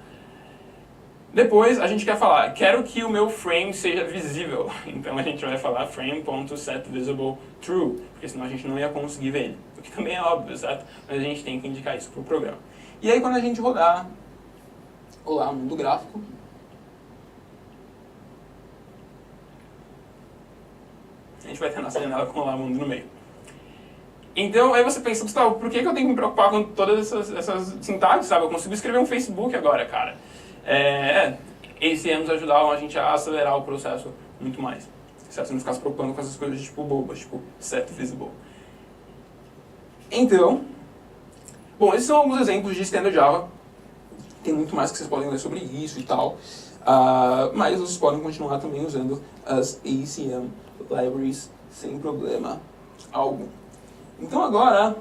Depois a gente quer falar, quero que o meu frame seja visível. Então a gente vai falar frame.setVisibleTrue, porque senão a gente não ia conseguir ver ele. O que também é óbvio, certo? Mas a gente tem que indicar isso para o programa. E aí quando a gente rodar, olá, mundo gráfico, a gente vai ter a nossa janela com Olá Mundo no meio. Então, aí você pensa, Gustavo, por que eu tenho que me preocupar com todas essas sintaxes, sabe? Eu consigo escrever um Facebook agora, cara. ACMs ajudavam a gente a acelerar o processo muito mais. Certo? Você não ficar se preocupando com essas coisas tipo bobas, tipo set visible. Então, bom, esses são alguns exemplos de Standard Java. Tem muito mais que vocês podem ler sobre isso e tal. Mas vocês podem continuar também usando as ACM libraries sem problema algum. Então agora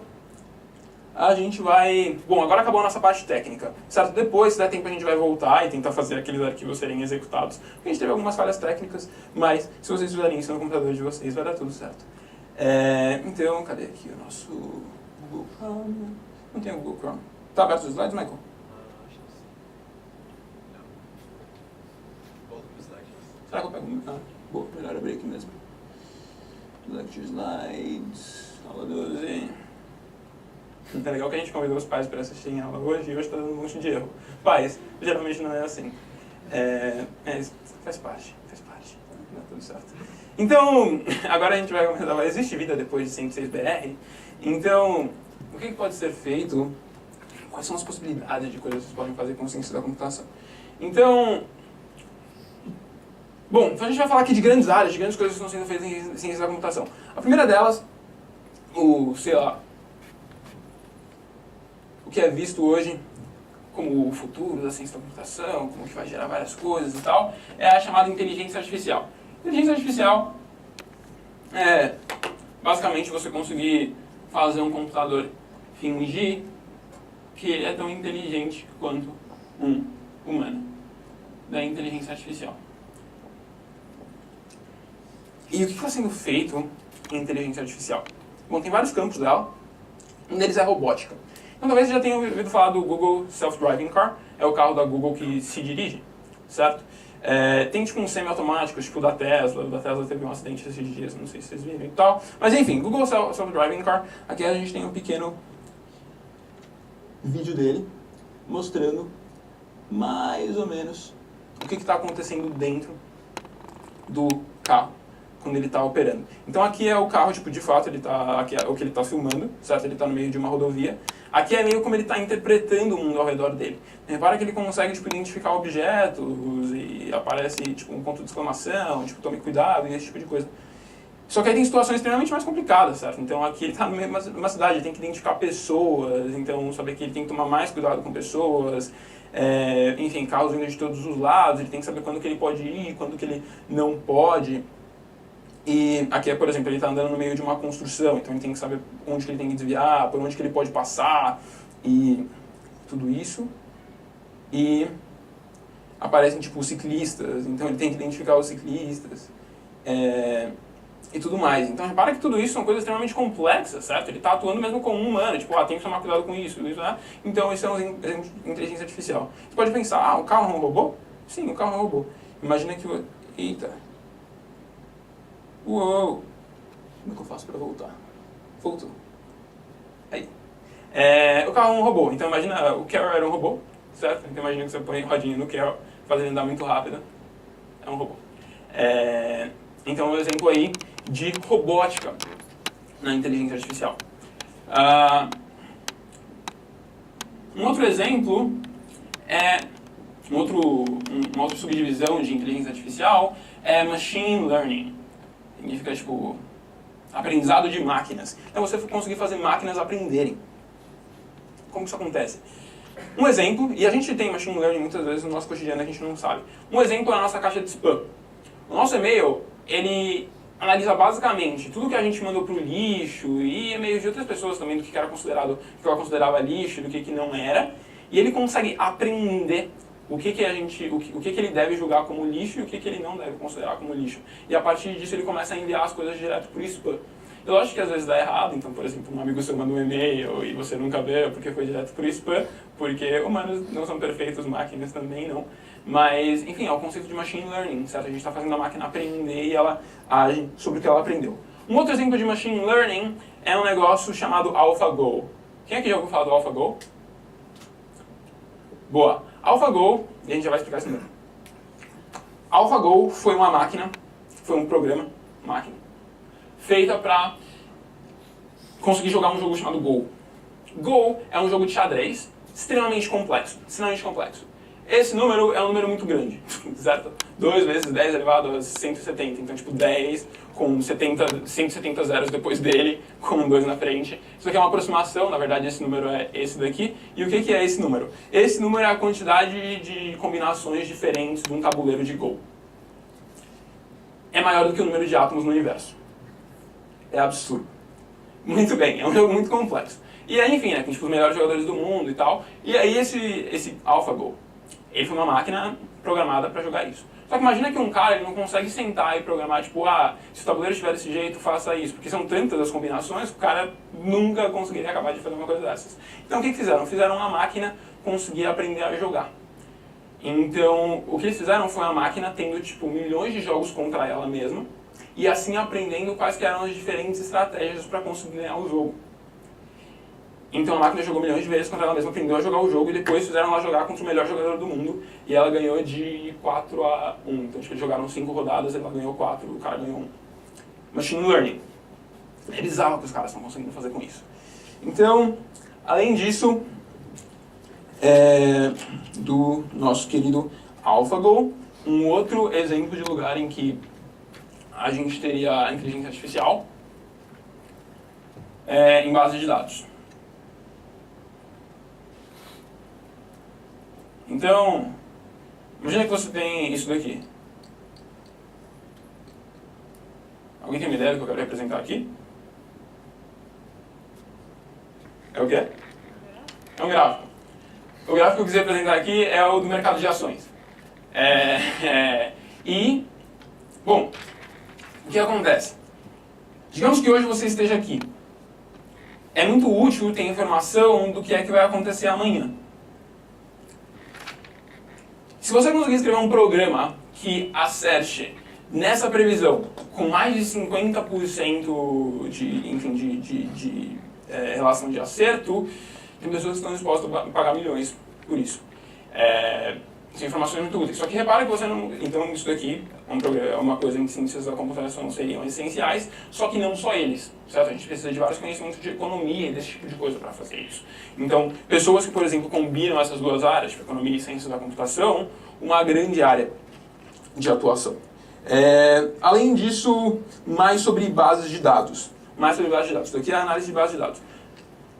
a gente vai... Bom, agora acabou a nossa parte técnica, certo? Depois, se der tempo, a gente vai voltar e tentar fazer aqueles arquivos serem executados. A gente teve algumas falhas técnicas, mas se vocês fizerem isso no computador de vocês, vai dar tudo certo. Então, cadê aqui o nosso Google Chrome? Não tem o Google Chrome. Tá aberto os slides, Michael? Será que eu pego um? Boa, melhor abrir aqui mesmo. Lecture Slides, aula 12. É legal que a gente convidou os pais para assistirem a aula hoje e hoje está dando um monte de erro. Pais, geralmente não é assim. Faz parte. Dá tudo certo. Então, agora a gente vai começar. Existe vida depois de 106BR? Então, o que pode ser feito? Quais são as possibilidades de coisas que vocês podem fazer com ciência da computação? Então, bom, então a gente vai falar aqui de grandes áreas, de grandes coisas que estão sendo feitas em ciência da computação. A primeira delas, o que é visto hoje como o futuro da ciência da computação, como que vai gerar várias coisas e tal, é a chamada inteligência artificial. Inteligência artificial é basicamente você conseguir fazer um computador fingir que ele é tão inteligente quanto um humano. Da inteligência artificial. E o que está sendo feito em inteligência artificial? Bom, tem vários campos dela. Um deles é a robótica. Então talvez você já tenha ouvido falar do Google Self-Driving Car. É o carro da Google que se dirige, certo? Tem tipo um semi-automático, tipo da Tesla. O da Tesla teve um acidente esses dias, não sei se vocês viram e tal. Mas enfim, Google Self-Driving Car. Aqui a gente tem um pequeno vídeo dele mostrando mais ou menos o que está acontecendo dentro do carro quando ele está operando. Então aqui é o carro, tipo, de fato, aqui é o que ele está filmando, certo? Ele está no meio de uma rodovia. Aqui é meio como ele está interpretando o mundo ao redor dele. Repara que ele consegue, tipo, identificar objetos e aparece, tipo, um ponto de exclamação, tipo, tome cuidado e esse tipo de coisa. Só que aí tem situações extremamente mais complicadas, certo? Então aqui ele está no meio de uma cidade, ele tem que identificar pessoas, então saber que ele tem que tomar mais cuidado com pessoas, enfim, carros vindo de todos os lados, ele tem que saber quando que ele pode ir, quando que ele não pode. E aqui, por exemplo, ele está andando no meio de uma construção, então ele tem que saber onde que ele tem que desviar, por onde que ele pode passar, e tudo isso. E aparecem, tipo, ciclistas, então ele tem que identificar os ciclistas, e tudo mais. Então, repara que tudo isso são coisas extremamente complexas, certo? Ele está atuando mesmo como um humano, tipo, tem que tomar cuidado com isso, né? Então, isso é uma inteligência artificial. Você pode pensar, o carro é um robô? Sim, o carro é um robô. Imagina que... Eita. Uou. Como é que eu faço para voltar? Voltou. Aí. O carro é um robô. Então, imagina, o Carol era um robô, certo? Então, imagina que você põe rodinha no Carol, faz ele andar muito rápido. É um robô. Então, um exemplo aí de robótica na inteligência artificial. Um outro exemplo é uma outra subdivisão de inteligência artificial é machine learning. Significa, tipo, aprendizado de máquinas. Então, você conseguir fazer máquinas aprenderem. Como que isso acontece? Um exemplo, e a gente tem machine learning muitas vezes no nosso cotidiano, a gente não sabe. Um exemplo é a nossa caixa de spam. O nosso e-mail, ele analisa basicamente tudo que a gente mandou para o lixo e e-mails de outras pessoas também do que era considerado, que ela considerava lixo, do que não era, e ele consegue aprender o que ele deve julgar como lixo e o que ele não deve considerar como lixo. E a partir disso ele começa a enviar as coisas direto por spam. E lógico que às vezes dá errado, então, por exemplo, um amigo seu manda um e-mail e você nunca vê porque foi direto por spam, porque humanos não são perfeitos, máquinas também não. Mas, enfim, é o conceito de machine learning, certo? A gente está fazendo a máquina aprender e ela age sobre o que ela aprendeu. Um outro exemplo de machine learning é um negócio chamado AlphaGo. Quem aqui já ouviu falar do AlphaGo? Boa. AlphaGo, e a gente já vai explicar isso mesmo. AlphaGo foi uma máquina, foi um programa, máquina, feita para conseguir jogar um jogo chamado Go. Go é um jogo de xadrez extremamente complexo, Esse número é um número muito grande, certo? 2 vezes 10 elevado a 170, então tipo 10 com 170 zeros depois dele, com um 2 na frente. Isso aqui é uma aproximação, na verdade esse número é esse daqui. E o que é esse número? Esse número é a quantidade de combinações diferentes de um tabuleiro de Go. É maior do que o número de átomos no universo. É absurdo. Muito bem, é um jogo muito complexo. E aí, enfim, tem tipo, os melhores jogadores do mundo e tal. E aí esse AlphaGo, ele foi uma máquina programada para jogar isso. Só que imagina que um cara ele não consegue sentar e programar, tipo, se o tabuleiro estiver desse jeito, faça isso. Porque são tantas as combinações que o cara nunca conseguiria acabar de fazer uma coisa dessas. Então o que fizeram? Fizeram uma máquina conseguir aprender a jogar. Então, o que eles fizeram foi uma máquina tendo, tipo, milhões de jogos contra ela mesma, e assim aprendendo quais que eram as diferentes estratégias para conseguir ganhar o jogo. Então a máquina jogou milhões de vezes contra ela mesma, aprendeu a jogar o jogo, e depois fizeram ela jogar contra o melhor jogador do mundo, e ela ganhou de 4-1. Então eles jogaram 5 rodadas, ela ganhou 4, o cara ganhou 1. Machine Learning. É bizarro o que os caras estão conseguindo fazer com isso. Então, além disso, do nosso querido AlphaGo, um outro exemplo de lugar em que a gente teria a inteligência artificial em base de dados. Então, imagina que você tem isso daqui. Alguém tem uma ideia do que eu quero representar aqui? É o quê? É um gráfico. O gráfico que eu quis representar aqui é o do mercado de ações. Bom, o que acontece? Digamos que hoje você esteja aqui. É muito útil ter informação do que é que vai acontecer amanhã. Se você conseguir escrever um programa que acerte nessa previsão com mais de 50% de relação de acerto, tem pessoas que estão dispostas a pagar milhões por isso. São informações muito úteis. Só que repara que você não... Então isso daqui é uma coisa em que ciências da computação seriam essenciais, só que não só eles, certo? A gente precisa de vários conhecimentos de economia e desse tipo de coisa para fazer isso. Então, pessoas que, por exemplo, combinam essas duas áreas, tipo economia e ciências da computação, uma grande área de atuação. Além disso, mais sobre bases de dados. Isso daqui é a análise de bases de dados.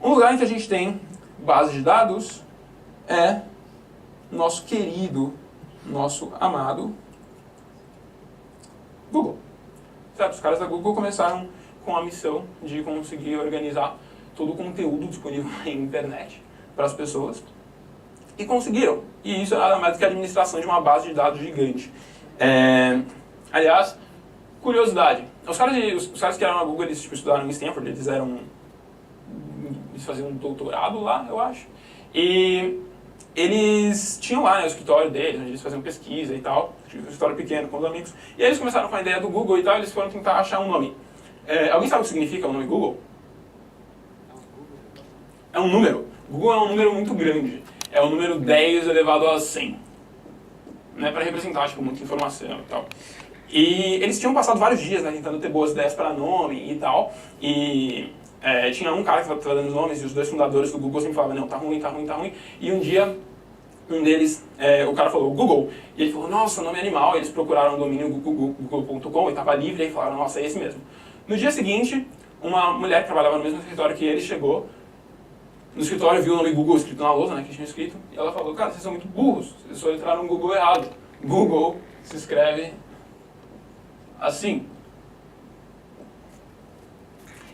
Um lugar em que a gente tem bases de dados é nosso querido, nosso amado Google. Certo? Os caras da Google começaram com a missão de conseguir organizar todo o conteúdo disponível na internet para as pessoas. E conseguiram. E isso era mais do que a administração de uma base de dados gigante. Aliás, curiosidade. Os caras que eram na Google, eles tipo, estudaram em Stanford, eles faziam um doutorado lá, eu acho. E eles tinham lá, né, o escritório deles, onde eles faziam pesquisa e tal, um escritório pequeno com os amigos. E aí eles começaram com a ideia do Google e tal, eles foram tentar achar um nome. Alguém sabe o que significa o nome Google? É um número. Google é um número muito grande. É o número 10 elevado a 100. Né, para representar tipo, muita informação e tal. E eles tinham passado vários dias, né, tentando ter boas ideias para nome e tal. E tinha um cara que estava dando os nomes e os dois fundadores do Google sempre falavam, não, tá ruim, tá ruim, tá ruim. E um dia, um deles, o cara falou, Google. E ele falou, nossa, o nome é animal. E eles procuraram o domínio google.com e estava livre e falaram, nossa, é esse mesmo. No dia seguinte, uma mulher que trabalhava no mesmo escritório que ele chegou no escritório, viu o nome Google escrito na lousa, né, que tinha escrito, e ela falou, cara, vocês são muito burros, vocês só entraram no Google errado. Google se escreve assim.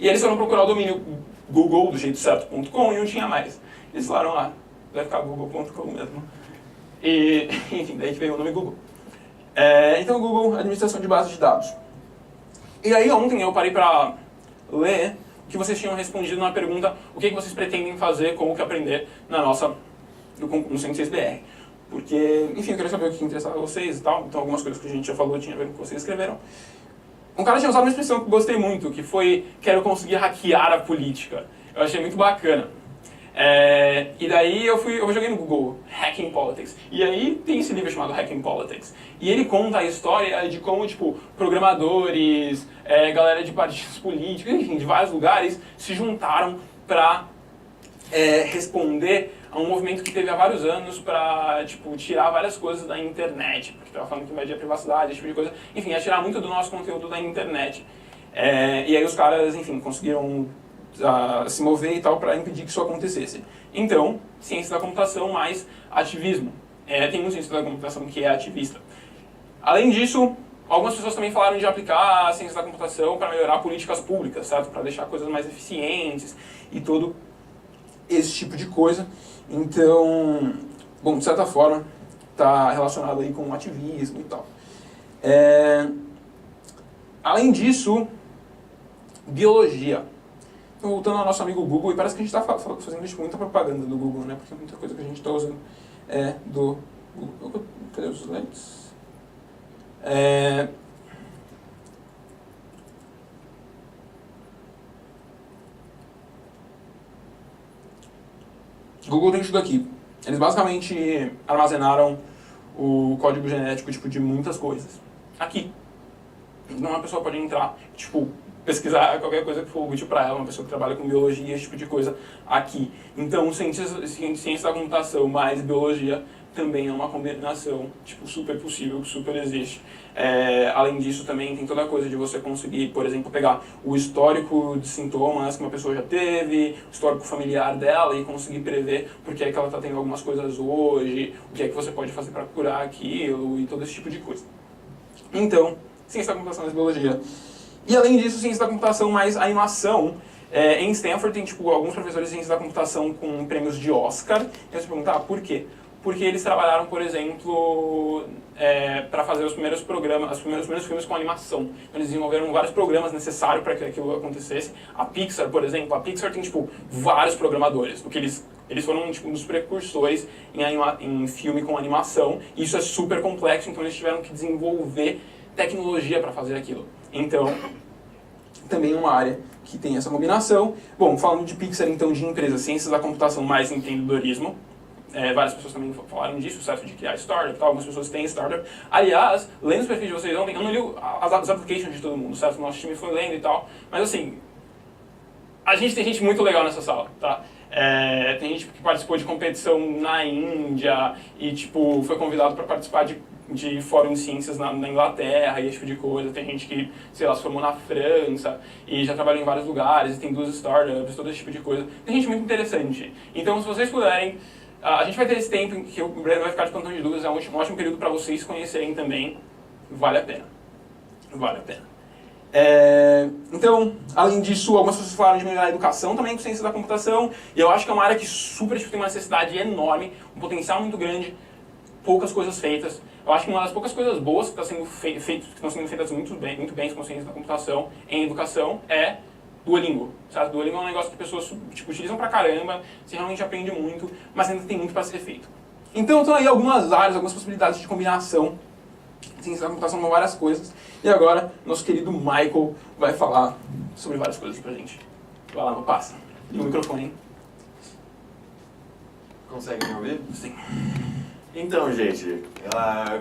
E eles foram procurar o domínio Google, do jeito certo.com, e não tinha mais. Eles falaram, vai ficar google.com mesmo. E, enfim, daí que veio o nome Google. Então, Google, administração de bases de dados. E aí, ontem eu parei para ler que vocês tinham respondido na pergunta o que vocês pretendem fazer com o que aprender no Centro 6BR. Porque, enfim, eu queria saber o que interessava a vocês e tal, então algumas coisas que a gente já falou tinha a ver com o que vocês escreveram. Um cara tinha usado uma expressão que eu gostei muito, que foi, quero conseguir hackear a política. Eu achei muito bacana. E daí eu joguei no Google, Hacking Politics. E aí tem esse livro chamado Hacking Politics. E ele conta a história de como, tipo, programadores, galera de partidos políticos, enfim, de vários lugares, se juntaram para responder a um movimento que teve há vários anos para, tipo, tirar várias coisas da internet, porque estava falando que invadia a privacidade, esse tipo de coisa. Enfim, ia tirar muito do nosso conteúdo da internet. E aí os caras, enfim, conseguiram se mover e tal para impedir que isso acontecesse. Então, ciência da computação mais ativismo. Tem muita ciência da computação que é ativista. Além disso, algumas pessoas também falaram de aplicar a ciência da computação para melhorar políticas públicas, certo? Para deixar coisas mais eficientes e todo esse tipo de coisa. Então, bom, de certa forma, está relacionado aí com o ativismo e tal. Além disso, biologia. Então, voltando ao nosso amigo Google, e parece que a gente está fazendo tipo, muita propaganda do Google, né? Porque muita coisa que a gente está usando é do Google. Cadê os slides? Google tem isso daqui. Eles basicamente armazenaram o código genético tipo, de muitas coisas aqui. Então uma pessoa pode entrar, tipo, pesquisar qualquer coisa que for útil para ela, uma pessoa que trabalha com biologia, esse tipo de coisa aqui. Então ciência da computação mais biologia também é uma combinação tipo, super possível, que super existe. Além disso, também tem toda a coisa de você conseguir, por exemplo, pegar o histórico de sintomas que uma pessoa já teve, o histórico familiar dela e conseguir prever por que é que ela está tendo algumas coisas hoje, o que é que você pode fazer para curar aquilo e todo esse tipo de coisa. Então, ciência da computação mais biologia. E além disso, ciência da computação mais animação. Em Stanford tem tipo, alguns professores de ciência da computação com prêmios de Oscar. E você pergunta, por quê? Porque eles trabalharam, por exemplo, para fazer os primeiros filmes com animação. Então, eles desenvolveram vários programas necessários para que aquilo acontecesse. A Pixar, por exemplo, tem tipo, vários programadores. Porque eles foram tipo, um dos precursores em filme com animação. E isso é super complexo, então eles tiveram que desenvolver tecnologia para fazer aquilo. Então, também é uma área que tem essa combinação. Bom, falando de Pixar, então, de empresa, ciências da computação mais empreendedorismo. Várias pessoas também falaram disso, certo? De criar startup, tal. Algumas pessoas têm startup. Aliás, lendo os perfis de vocês ontem, eu não li as applications de todo mundo, certo? Nosso time foi lendo e tal. Mas assim, a gente tem gente muito legal nessa sala, tá? Tem gente que participou de competição na Índia e tipo, foi convidado para participar de fórum de ciências na Inglaterra e esse tipo de coisa. Tem gente que, sei lá, se formou na França e já trabalhou em vários lugares, e tem 2 startups, todo esse tipo de coisa. Tem gente muito interessante. Então, se vocês puderem, a gente vai ter esse tempo em que o Breno vai ficar de plantão de dúvidas, é um ótimo período para vocês conhecerem também. Vale a pena. Vale a pena. Então, além disso, algumas pessoas falaram de melhorar a educação também com ciência da computação, e eu acho que é uma área que super tem uma necessidade enorme, um potencial muito grande, poucas coisas feitas. Eu acho que uma das poucas coisas boas que estão sendo feitas muito bem com ciência da computação em educação é Duolingo. Sabe? Duolingo é um negócio que pessoas utilizam pra caramba, você realmente aprende muito, mas ainda tem muito para ser feito. Então, estão aí algumas áreas, algumas possibilidades de combinação. Ciência da computação com várias coisas. E agora, nosso querido Michael vai falar sobre várias coisas pra gente. Vai lá, passa. Liga o microfone, hein? Consegue me ouvir? Sim. Então, gente,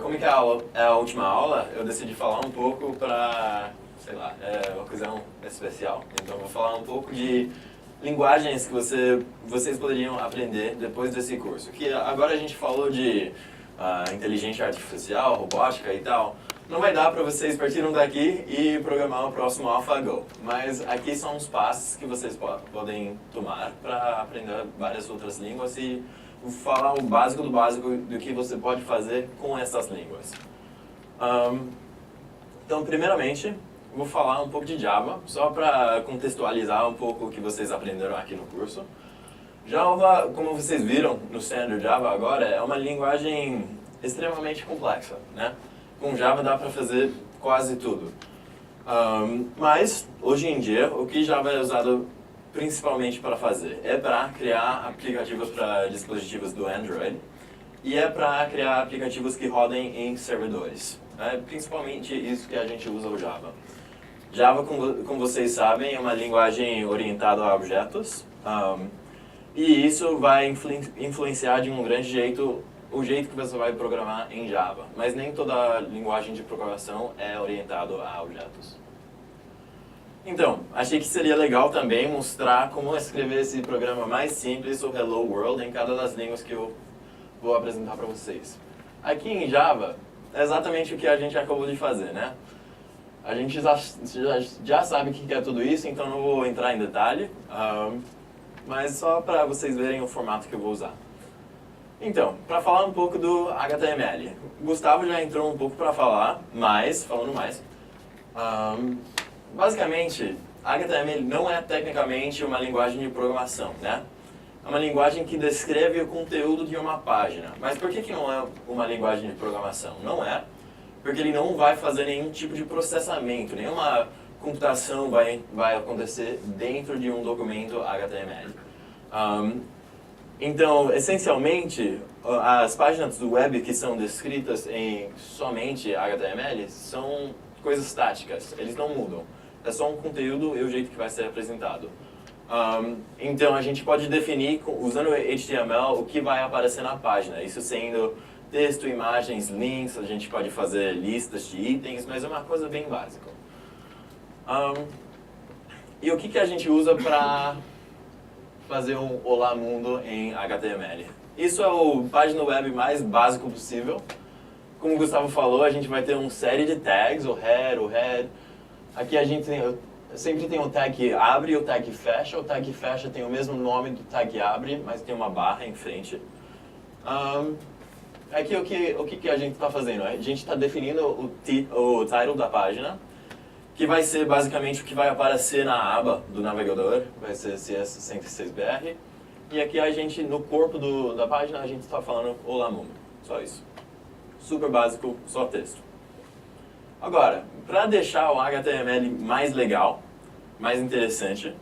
como é que é a última aula, eu decidi falar um pouco pra, sei lá, é uma ocasião especial. Então, eu vou falar um pouco de linguagens que vocês poderiam aprender depois desse curso. Que agora a gente falou de inteligência artificial, robótica e tal. Não vai dar para vocês partirem daqui e programar o próximo AlphaGo. Mas aqui são os passos que vocês podem tomar para aprender várias outras línguas e falar o básico do básico do que você pode fazer com essas línguas. Então, primeiramente, vou falar um pouco de Java, só para contextualizar um pouco o que vocês aprenderam aqui no curso. Java, como vocês viram no Standard Java agora, é uma linguagem extremamente complexa, né? Com Java dá para fazer quase tudo. Mas, hoje em dia, o que Java é usado principalmente para fazer? É para criar aplicativos para dispositivos do Android e é para criar aplicativos que rodem em servidores. É principalmente isso que a gente usa o Java. Java, como vocês sabem, é uma linguagem orientada a objetos. E isso vai influenciar de um grande jeito o jeito que você vai programar em Java. Mas nem toda linguagem de programação é orientada a objetos. Então, achei que seria legal também mostrar como escrever esse programa mais simples, o Hello World, em cada das línguas que eu vou apresentar para vocês. Aqui em Java, é exatamente o que a gente acabou de fazer, né? A gente já sabe o que é tudo isso, então não vou entrar em detalhe. Mas só para vocês verem o formato que eu vou usar. Então, para falar um pouco do HTML. O Gustavo já entrou um pouco para falar, falando mais. Basicamente, HTML não é tecnicamente uma linguagem de programação, né? É uma linguagem que descreve o conteúdo de uma página. Mas por que não é uma linguagem de programação? Não é, porque ele não vai fazer nenhum tipo de processamento, nenhuma computação vai acontecer dentro de um documento HTML. Então, essencialmente, as páginas do web que são descritas em somente HTML são coisas estáticas, eles não mudam. É só um conteúdo e o jeito que vai ser apresentado. Então, a gente pode definir, usando HTML, o que vai aparecer na página. Isso sendo texto, imagens, links, a gente pode fazer listas de itens, mas é uma coisa bem básica. E o que a gente usa para fazer um Olá Mundo em HTML? Isso é o página web mais básico possível. Como o Gustavo falou, a gente vai ter uma série de tags, o head. Aqui a gente sempre tem o tag que abre e o tag que fecha. O tag que fecha tem o mesmo nome do tag que abre, mas tem uma barra em frente. Aqui o que a gente está fazendo? A gente está definindo o title da página, que vai ser basicamente o que vai aparecer na aba do navegador, vai ser CS106BR. E aqui a gente, no corpo da página, a gente está falando Olá Mundo, só isso. Super básico, só texto. Agora, para deixar o HTML mais legal, mais interessante,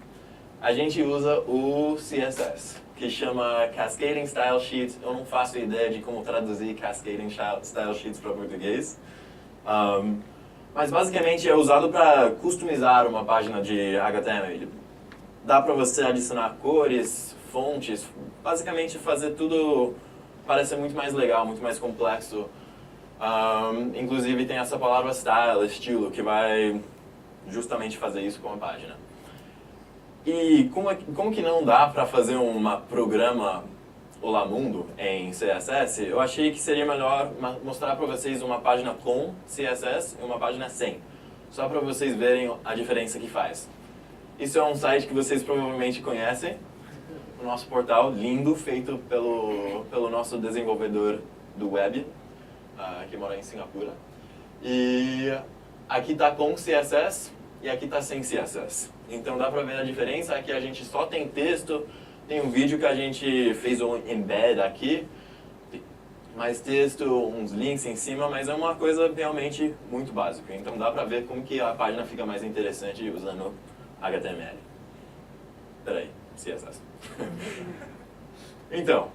a gente usa o CSS, que chama Cascading Style Sheets. Eu não faço ideia de como traduzir Cascading Style Sheets para português. Mas basicamente é usado para customizar uma página de HTML. Dá para você adicionar cores, fontes, basicamente fazer tudo parecer muito mais legal, muito mais complexo. Inclusive tem essa palavra style, estilo, que vai justamente fazer isso com a página. E como que não dá para fazer um programa Olá Mundo em CSS, eu achei que seria melhor mostrar para vocês uma página com CSS e uma página sem, só para vocês verem a diferença que faz. Isso é um site que vocês provavelmente conhecem, o nosso portal lindo, feito pelo nosso desenvolvedor do web, que mora em Singapura. E aqui está com CSS e aqui está sem CSS. Então dá para ver a diferença, aqui a gente só tem texto, tem um vídeo que a gente fez um embed aqui, mais texto, uns links em cima, mas é uma coisa realmente muito básica. Então dá para ver como que a página fica mais interessante usando HTML. Peraí, CSS. Então,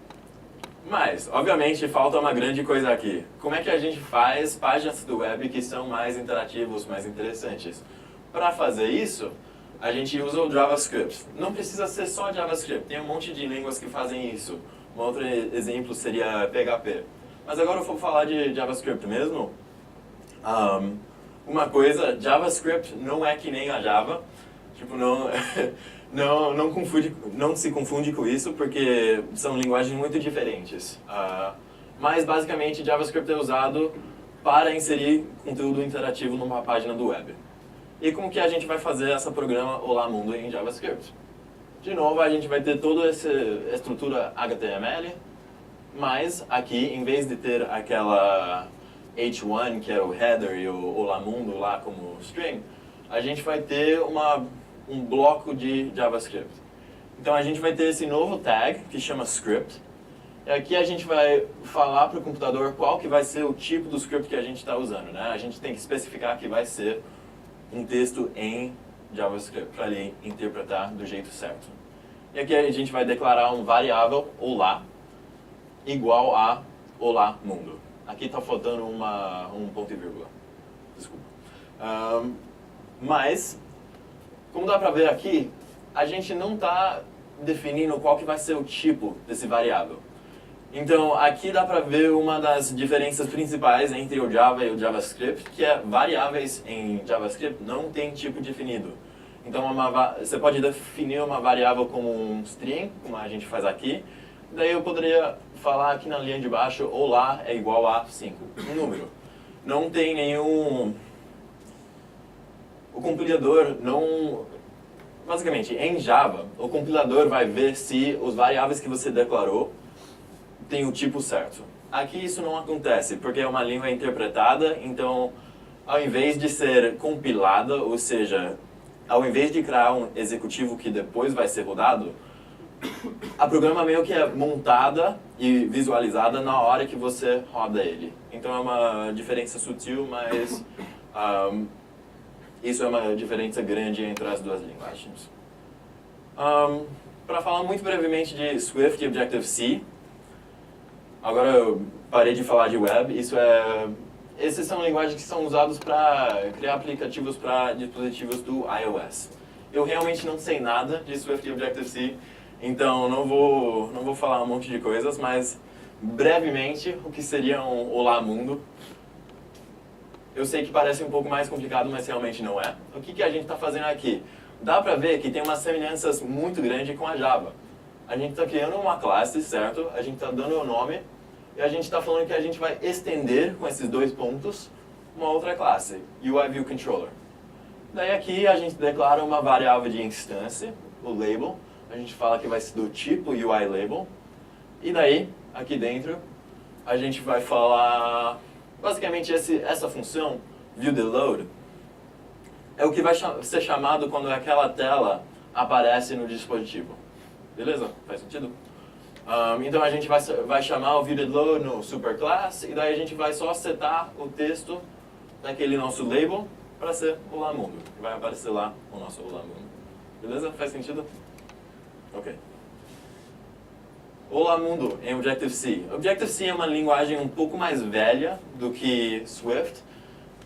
mas, obviamente, falta uma grande coisa aqui. Como é que a gente faz páginas do web que são mais interativas, mais interessantes? Para fazer isso, a gente usa o JavaScript. Não precisa ser só JavaScript, tem um monte de línguas que fazem isso. Um outro exemplo seria PHP. Mas agora eu vou falar de JavaScript mesmo. Uma coisa, JavaScript não é que nem a Java. Tipo, não se confunde com isso, porque são linguagens muito diferentes. Mas, basicamente, JavaScript é usado para inserir conteúdo interativo numa página do web. E como que a gente vai fazer esse programa Olá Mundo em JavaScript? De novo, a gente vai ter toda essa estrutura HTML, mas aqui, em vez de ter aquela h1, que é o header, e o Olá Mundo lá como string, a gente vai ter um bloco de JavaScript. Então a gente vai ter esse novo tag, que chama script, e aqui a gente vai falar para o computador qual que vai ser o tipo do script que a gente está usando, né? A gente tem que especificar que vai ser um texto em JavaScript, para ele interpretar do jeito certo. E aqui a gente vai declarar um variável, olá, igual a olá mundo. Aqui está faltando um ponto e vírgula. Desculpa. Mas, como dá para ver aqui, a gente não está definindo qual que vai ser o tipo desse variável. Então, aqui dá para ver uma das diferenças principais entre o Java e o JavaScript, que é variáveis em JavaScript não tem tipo definido. Então, você pode definir uma variável como um string, como a gente faz aqui. Daí eu poderia falar aqui na linha de baixo, olá é igual a 5, um número. Não tem nenhum... O compilador não... Basicamente, em Java, o compilador vai ver se os variáveis que você declarou têm o tipo certo. Aqui isso não acontece, porque é uma língua interpretada, então, ao invés de ser compilada, ou seja, ao invés de criar um executivo que depois vai ser rodado, a programa meio que é montada e visualizada na hora que você roda ele. Então é uma diferença sutil, mas isso é uma diferença grande entre as duas linguagens. Para falar muito brevemente de Swift e Objective-C, agora eu parei de falar de web, esses são linguagens que são usados para criar aplicativos para dispositivos do iOS. Eu realmente não sei nada de Swift e Objective-C, então não vou falar um monte de coisas, mas brevemente o que seria um Olá Mundo. Eu sei que parece um pouco mais complicado, mas realmente não é. O que a gente está fazendo aqui? Dá para ver que tem umas semelhanças muito grandes com a Java. A gente está criando uma classe, certo? A gente está dando o nome e a gente está falando que a gente vai estender com esses dois pontos uma outra classe, UIViewController. Daí aqui a gente declara uma variável de instância, o label. A gente fala que vai ser do tipo UILabel. E daí, aqui dentro, a gente vai falar... Basicamente, essa função, viewDeLoad, é o que vai ser chamado quando aquela tela aparece no dispositivo. Beleza? Faz sentido? Então a gente vai chamar o viewDeLoad no superclass e daí a gente vai só setar o texto daquele nosso label para ser Olá Mundo. E vai aparecer lá o nosso Olá Mundo. Beleza? Faz sentido? Ok. Olá Mundo em Objective-C. Objective-C é uma linguagem um pouco mais velha do que Swift.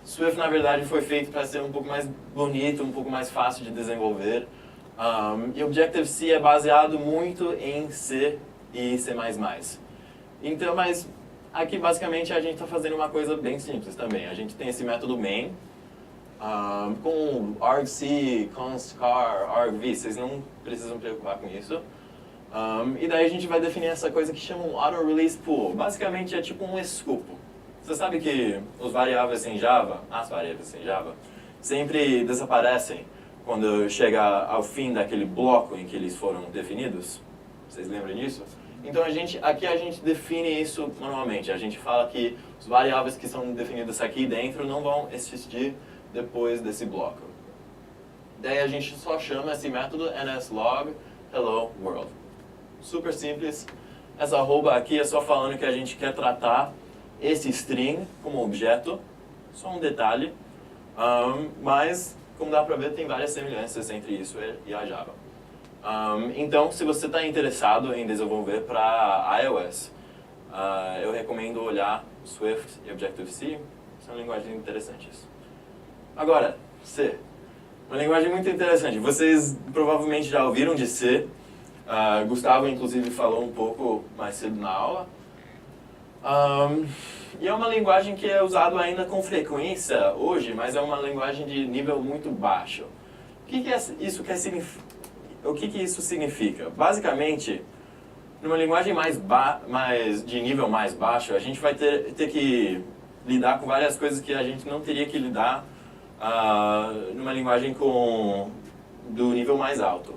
Swift, na verdade, foi feito para ser um pouco mais bonito, um pouco mais fácil de desenvolver. E Objective-C é baseado muito em C e C++. Então, mas aqui basicamente a gente está fazendo uma coisa bem simples também. A gente tem esse método main, com argc, constchar, argv, vocês não precisam preocupar com isso. E daí a gente vai definir essa coisa que chama um auto-release-pool. Basicamente é tipo um escopo. Você sabe que as variáveis em Java, sempre desaparecem quando chega ao fim daquele bloco em que eles foram definidos? Vocês lembram disso? Então aqui a gente define isso manualmente. A gente fala que as variáveis que são definidas aqui dentro não vão existir depois desse bloco. Daí a gente só chama esse método nslog hello world. Super simples. Essa arroba aqui é só falando que a gente quer tratar esse string como objeto. Só um detalhe. Mas, como dá pra ver, tem várias semelhanças entre isso e a Java. Então, se você está interessado em desenvolver para iOS, eu recomendo olhar Swift e Objective-C. São linguagens interessantes. Agora, C. Uma linguagem muito interessante. Vocês provavelmente já ouviram de C. Gustavo, inclusive, falou um pouco mais cedo na aula. E é uma linguagem que é usada ainda com frequência hoje, mas é uma linguagem de nível muito baixo. O que isso significa? Basicamente, numa linguagem de nível mais baixo, a gente vai ter que lidar com várias coisas que a gente não teria que lidar numa linguagem do nível mais alto.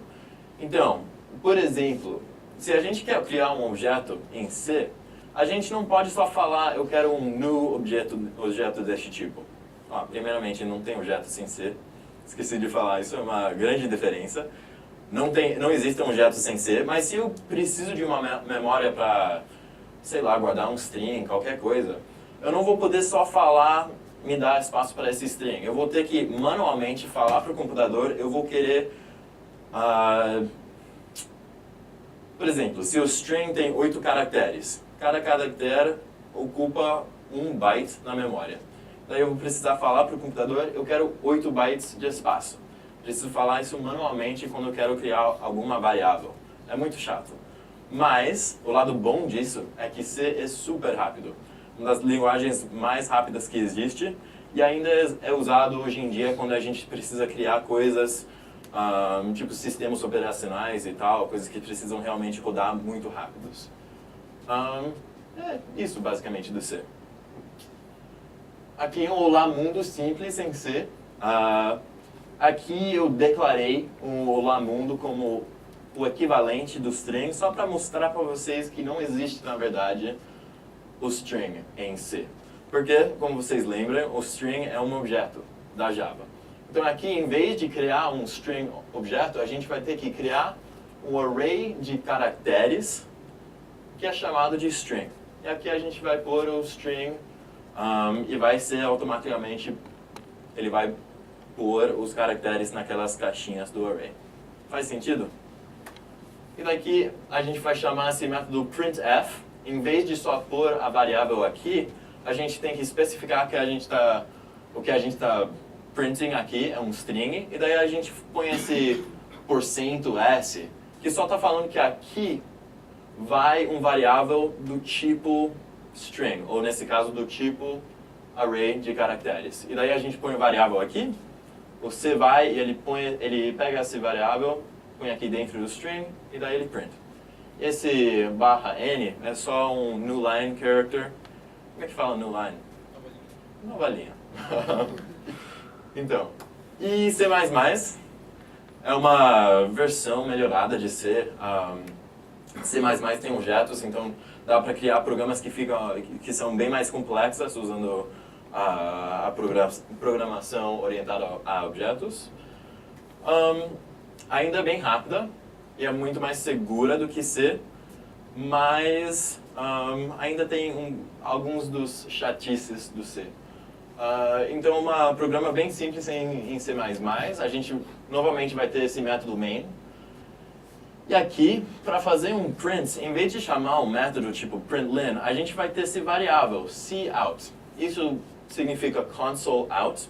Então, por exemplo, se a gente quer criar um objeto em C, a gente não pode só falar, eu quero um new objeto deste tipo. Primeiramente, não tem objeto sem C. Esqueci de falar, isso é uma grande diferença. Não existe um objeto sem C, mas se eu preciso de uma memória para, sei lá, guardar um string, qualquer coisa, eu não vou poder só falar, me dar espaço para esse string. Eu vou ter que manualmente falar para o computador, eu vou querer... por exemplo, se o string tem 8 caracteres, cada caractere ocupa 1 byte na memória. Daí eu vou precisar falar para o computador, eu quero 8 bytes de espaço. Preciso falar isso manualmente quando eu quero criar alguma variável. É muito chato. Mas, o lado bom disso é que C é super rápido. Uma das linguagens mais rápidas que existe. E ainda é usado hoje em dia quando a gente precisa criar coisas, tipo sistemas operacionais e tal, coisas que precisam realmente rodar muito rápidos. É isso basicamente do C. Aqui um Olá Mundo simples em C. Aqui eu declarei um Olá Mundo como o equivalente do string, só para mostrar para vocês que não existe, na verdade, o string em C. Porque, como vocês lembram, o string é um objeto da Java. Então aqui, em vez de criar um string objeto, a gente vai ter que criar um array de caracteres que é chamado de string. E aqui a gente vai pôr o string e vai ser automaticamente, ele vai pôr os caracteres naquelas caixinhas do array. Faz sentido? E daqui a gente vai chamar esse método printf. Em vez de só pôr a variável aqui, a gente tem que especificar que o que a gente está printing aqui é um string. E daí a gente põe esse %s, que só está falando que aqui vai um variável do tipo string, ou nesse caso do tipo array de caracteres. E daí a gente põe o variável aqui, o C vai e ele pega esse variável, põe aqui dentro do string, e daí ele print. Esse /n é só um new line character. Como é que fala new line? Nova linha. Então, e C++ é uma versão melhorada de C. C++ tem objetos, então dá para criar programas que são bem mais complexas usando a programação orientada a objetos. Ainda bem rápida e é muito mais segura do que C, mas ainda tem alguns dos chatices do C. Então, um programa bem simples em C++, a gente novamente vai ter esse método main. E aqui, para fazer um print, em vez de chamar um método tipo println, a gente vai ter esse variável, cout. Isso significa console out.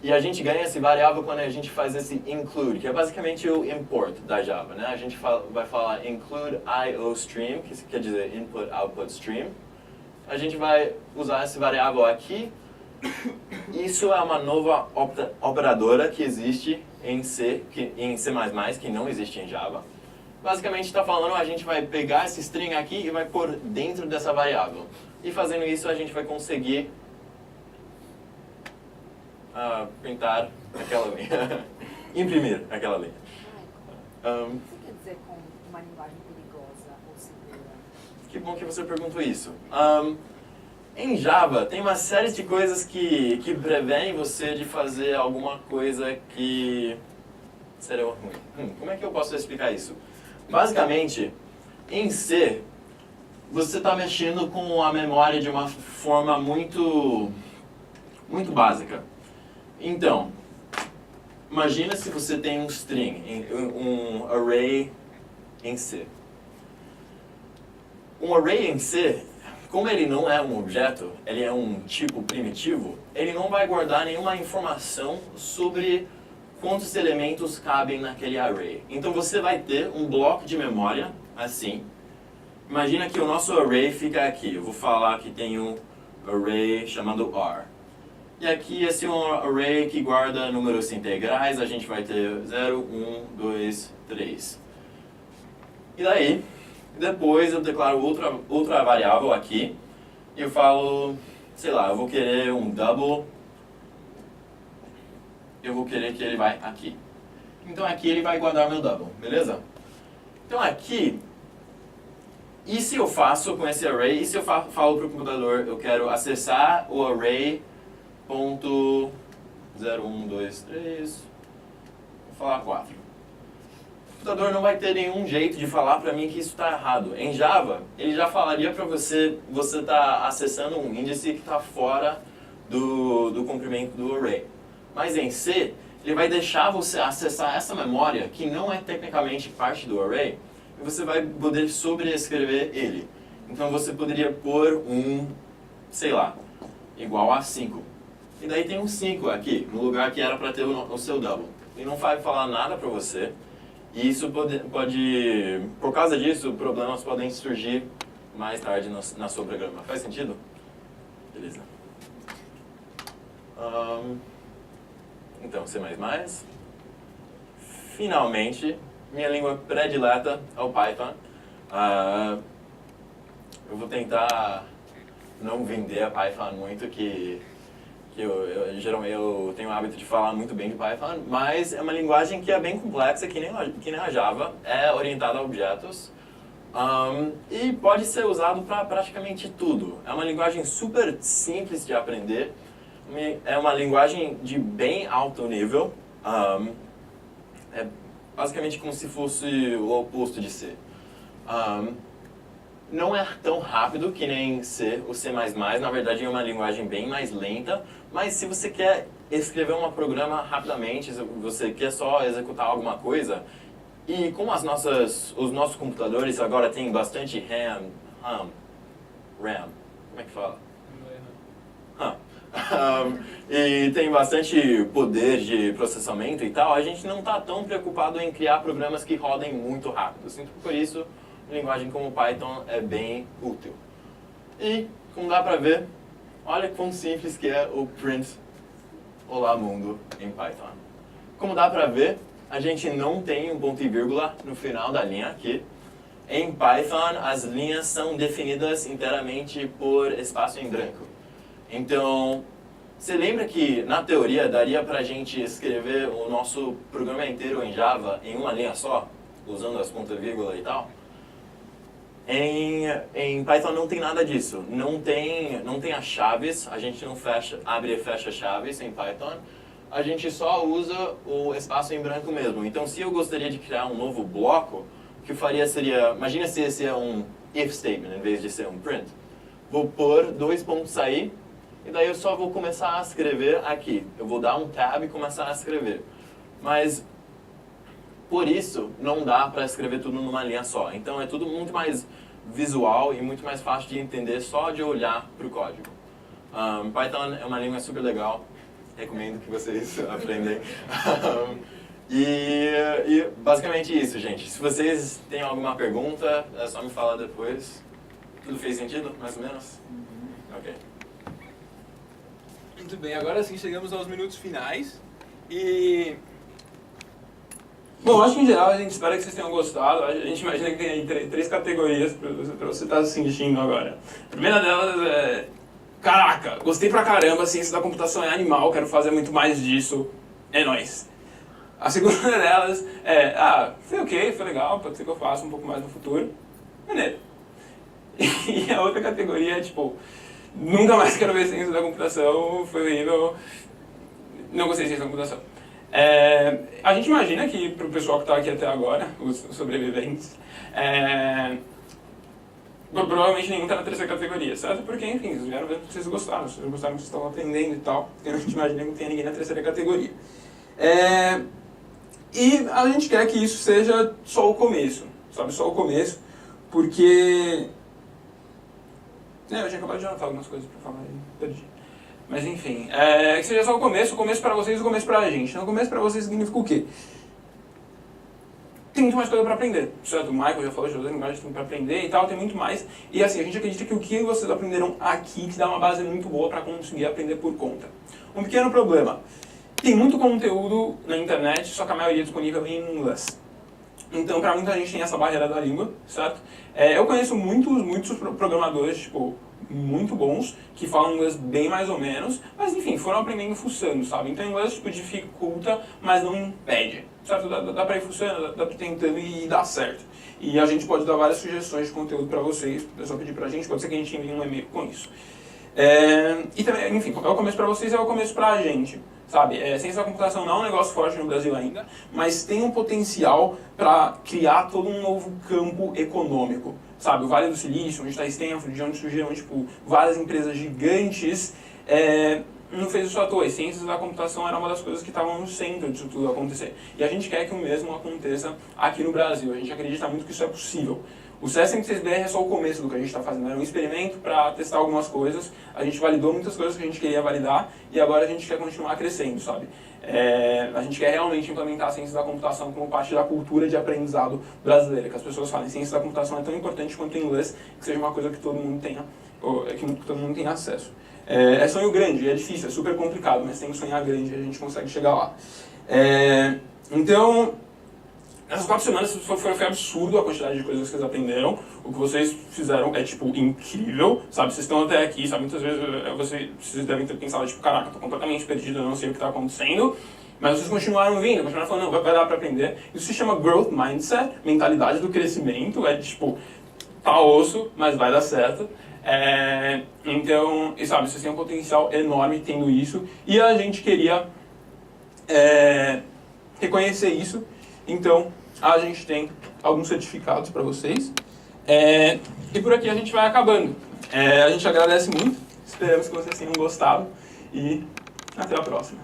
E a gente ganha esse variável quando a gente faz esse include, que é basicamente o import da Java, né? A gente vai falar include IOStream, que quer dizer input output stream. A gente vai usar esse variável aqui. Isso é uma nova operadora que existe em C, em C++, que não existe em Java. Basicamente está falando, a gente vai pegar esse string aqui e vai pôr dentro dessa variável. E fazendo isso a gente vai conseguir printar aquela linha, imprimir aquela linha. O que quer dizer com uma linguagem perigosa ou segura? Que bom que você perguntou isso. Em Java, tem uma série de coisas que prevêem você de fazer alguma coisa que seria ruim. Como é que eu posso explicar isso? Basicamente, em C, você está mexendo com a memória de uma forma muito básica. Então, imagina se você tem um string, um array em C. Um array em C, como ele não é um objeto, ele é um tipo primitivo, ele não vai guardar nenhuma informação sobre quantos elementos cabem naquele array. Então você vai ter um bloco de memória, assim. Imagina que o nosso array fica aqui. Eu vou falar que tem um array chamado R. E aqui esse é um array que guarda números integrais, a gente vai ter 0, 1, 2, 3. E daí, depois eu declaro outra variável aqui, e eu falo, sei lá, eu vou querer um double, eu vou querer que ele vai aqui. Então aqui ele vai guardar meu double, beleza? Então aqui, e se eu faço com esse array, e se eu falo para o computador, eu quero acessar o array ponto 0, 1, 2, 3, vou falar 4. O computador não vai ter nenhum jeito de falar para mim que isso está errado. Em Java, ele já falaria para você está acessando um índice que está fora do comprimento do array. Mas em C, ele vai deixar você acessar essa memória, que não é tecnicamente parte do array, e você vai poder sobreescrever ele. Então você poderia pôr um, sei lá, igual a 5. E daí tem um 5 aqui, no lugar que era para ter o seu double. Ele não vai falar nada para você. E isso pode, por causa disso, problemas podem surgir mais tarde na sua programa. Faz sentido? Beleza. Então, C++. Finalmente, minha língua predileta é o Python. Eu vou tentar não vender a Python muito, que geralmente eu tenho o hábito de falar muito bem de Python, mas é uma linguagem que é bem complexa, que nem a Java, é orientada a objetos, e pode ser usado para praticamente tudo. É uma linguagem super simples de aprender, é uma linguagem de bem alto nível, é basicamente como se fosse o oposto de C. Não é tão rápido que nem C, o C++, na verdade é uma linguagem bem mais lenta, mas se você quer escrever um programa rapidamente, se você quer só executar alguma coisa, e como os nossos computadores agora têm bastante RAM, como é que fala? E tem bastante poder de processamento e tal, a gente não está tão preocupado em criar programas que rodem muito rápido. Então, por isso, linguagem como Python é bem útil. E, como dá pra ver, olha quão simples que é o print Olá Mundo em Python. Como dá pra ver, a gente não tem um ponto e vírgula no final da linha aqui. Em Python, as linhas são definidas inteiramente por espaço em branco. Então, você lembra que, na teoria, daria pra gente escrever o nosso programa inteiro em Java em uma linha só, usando as pontos e vírgula e tal? Em Python não tem nada disso. Não tem as chaves, a gente não abre e fecha chaves em Python. A gente só usa o espaço em branco mesmo. Então, se eu gostaria de criar um novo bloco, o que eu faria seria, imagina se esse é um if statement em vez de ser um print. Vou pôr 2 pontos aí, e daí eu só vou começar a escrever aqui. Eu vou dar um tab e começar a escrever. Mas por isso, não dá para escrever tudo numa linha só. Então, é tudo muito mais visual e muito mais fácil de entender só de olhar para o código. Python é uma língua super legal. Recomendo que vocês aprendam. E basicamente isso, gente. Se vocês têm alguma pergunta, é só me falar depois. Tudo fez sentido, mais ou menos? Ok. Muito bem, agora sim chegamos aos minutos finais. E... Bom, acho que em geral a gente espera que vocês tenham gostado. A gente imagina que tem 3 categorias para você estar se sentindo agora. A primeira delas é... Caraca, gostei pra caramba, a ciência da computação é animal, quero fazer muito mais disso. É nóis. A segunda delas é... foi ok, foi legal, pode ser que eu faça um pouco mais no futuro. Maneiro. E a outra categoria é tipo... Nunca mais quero ver ciência da computação, foi horrível. Não gostei de ciência da computação. A gente imagina que, para o pessoal que está aqui até agora, os sobreviventes, provavelmente nenhum está na terceira categoria, certo? Porque, enfim, vocês vieram ver que vocês gostaram do que vocês estavam aprendendo e tal. A gente imagina que não tem ninguém na terceira categoria. E a gente quer que isso seja só o começo, sabe? Só o começo, porque... eu tinha acabado de anotar algumas coisas para falar e perdi. Mas enfim, que seja só o começo para vocês e o começo pra gente. Então, o começo para vocês significa o quê? Tem muito mais coisa para aprender, certo? O Michael já falou de outras linguagens que tem para aprender e tal, tem muito mais. E assim, a gente acredita que o que vocês aprenderam aqui te dá uma base muito boa para conseguir aprender por conta. Um pequeno problema. Tem muito conteúdo na internet, só que a maioria é disponível em inglês. Então, para muita gente tem essa barreira da língua, certo? Eu conheço muitos programadores, tipo, muito bons, que falam inglês bem mais ou menos, mas enfim, foram aprendendo fuçando, sabe? Então, inglês, tipo, dificulta, mas não impede, certo? Dá pra ir fuçando, dá pra ir tentando e dá certo. E a gente pode dar várias sugestões de conteúdo para vocês, é só pedir pra gente, pode ser que a gente envie um e-mail com isso. E também, enfim, é o começo para vocês, é o começo pra gente. Sabe, ciência da computação não é um negócio forte no Brasil ainda, mas tem um potencial para criar todo um novo campo econômico. Sabe, o Vale do Silício, onde está Stanford, de onde surgiram tipo, várias empresas gigantes, não fez isso à toa. As ciências da computação era uma das coisas que estavam no centro disso tudo acontecer. E a gente quer que o mesmo aconteça aqui no Brasil. A gente acredita muito que isso é possível. O CS106BR é só o começo do que a gente está fazendo. Era um experimento para testar algumas coisas. A gente validou muitas coisas que a gente queria validar e agora a gente quer continuar crescendo, sabe? A gente quer realmente implementar a ciência da computação como parte da cultura de aprendizado brasileira. Que as pessoas falem, ciência da computação é tão importante quanto o inglês, que seja uma coisa que todo mundo tenha, que todo mundo tenha acesso. É sonho grande, é difícil, é super complicado, mas tem que sonhar grande e a gente consegue chegar lá. Então... Essas 4 semanas foi absurdo a quantidade de coisas que vocês aprenderam. O que vocês fizeram é, tipo, incrível, sabe? Vocês estão até aqui, sabe? Muitas vezes vocês devem ter pensado, tipo, caraca, eu tô completamente perdido, eu não sei o que está acontecendo. Mas vocês continuaram vindo, continuaram falando, não, vai dar para aprender. Isso se chama Growth Mindset, mentalidade do crescimento. É, tipo, tá osso, mas vai dar certo. Então, e sabe, vocês têm um potencial enorme tendo isso. E a gente queria reconhecer isso. Então, a gente tem alguns certificados para vocês. E por aqui a gente vai acabando. A gente agradece muito, esperamos que vocês tenham gostado e até a próxima.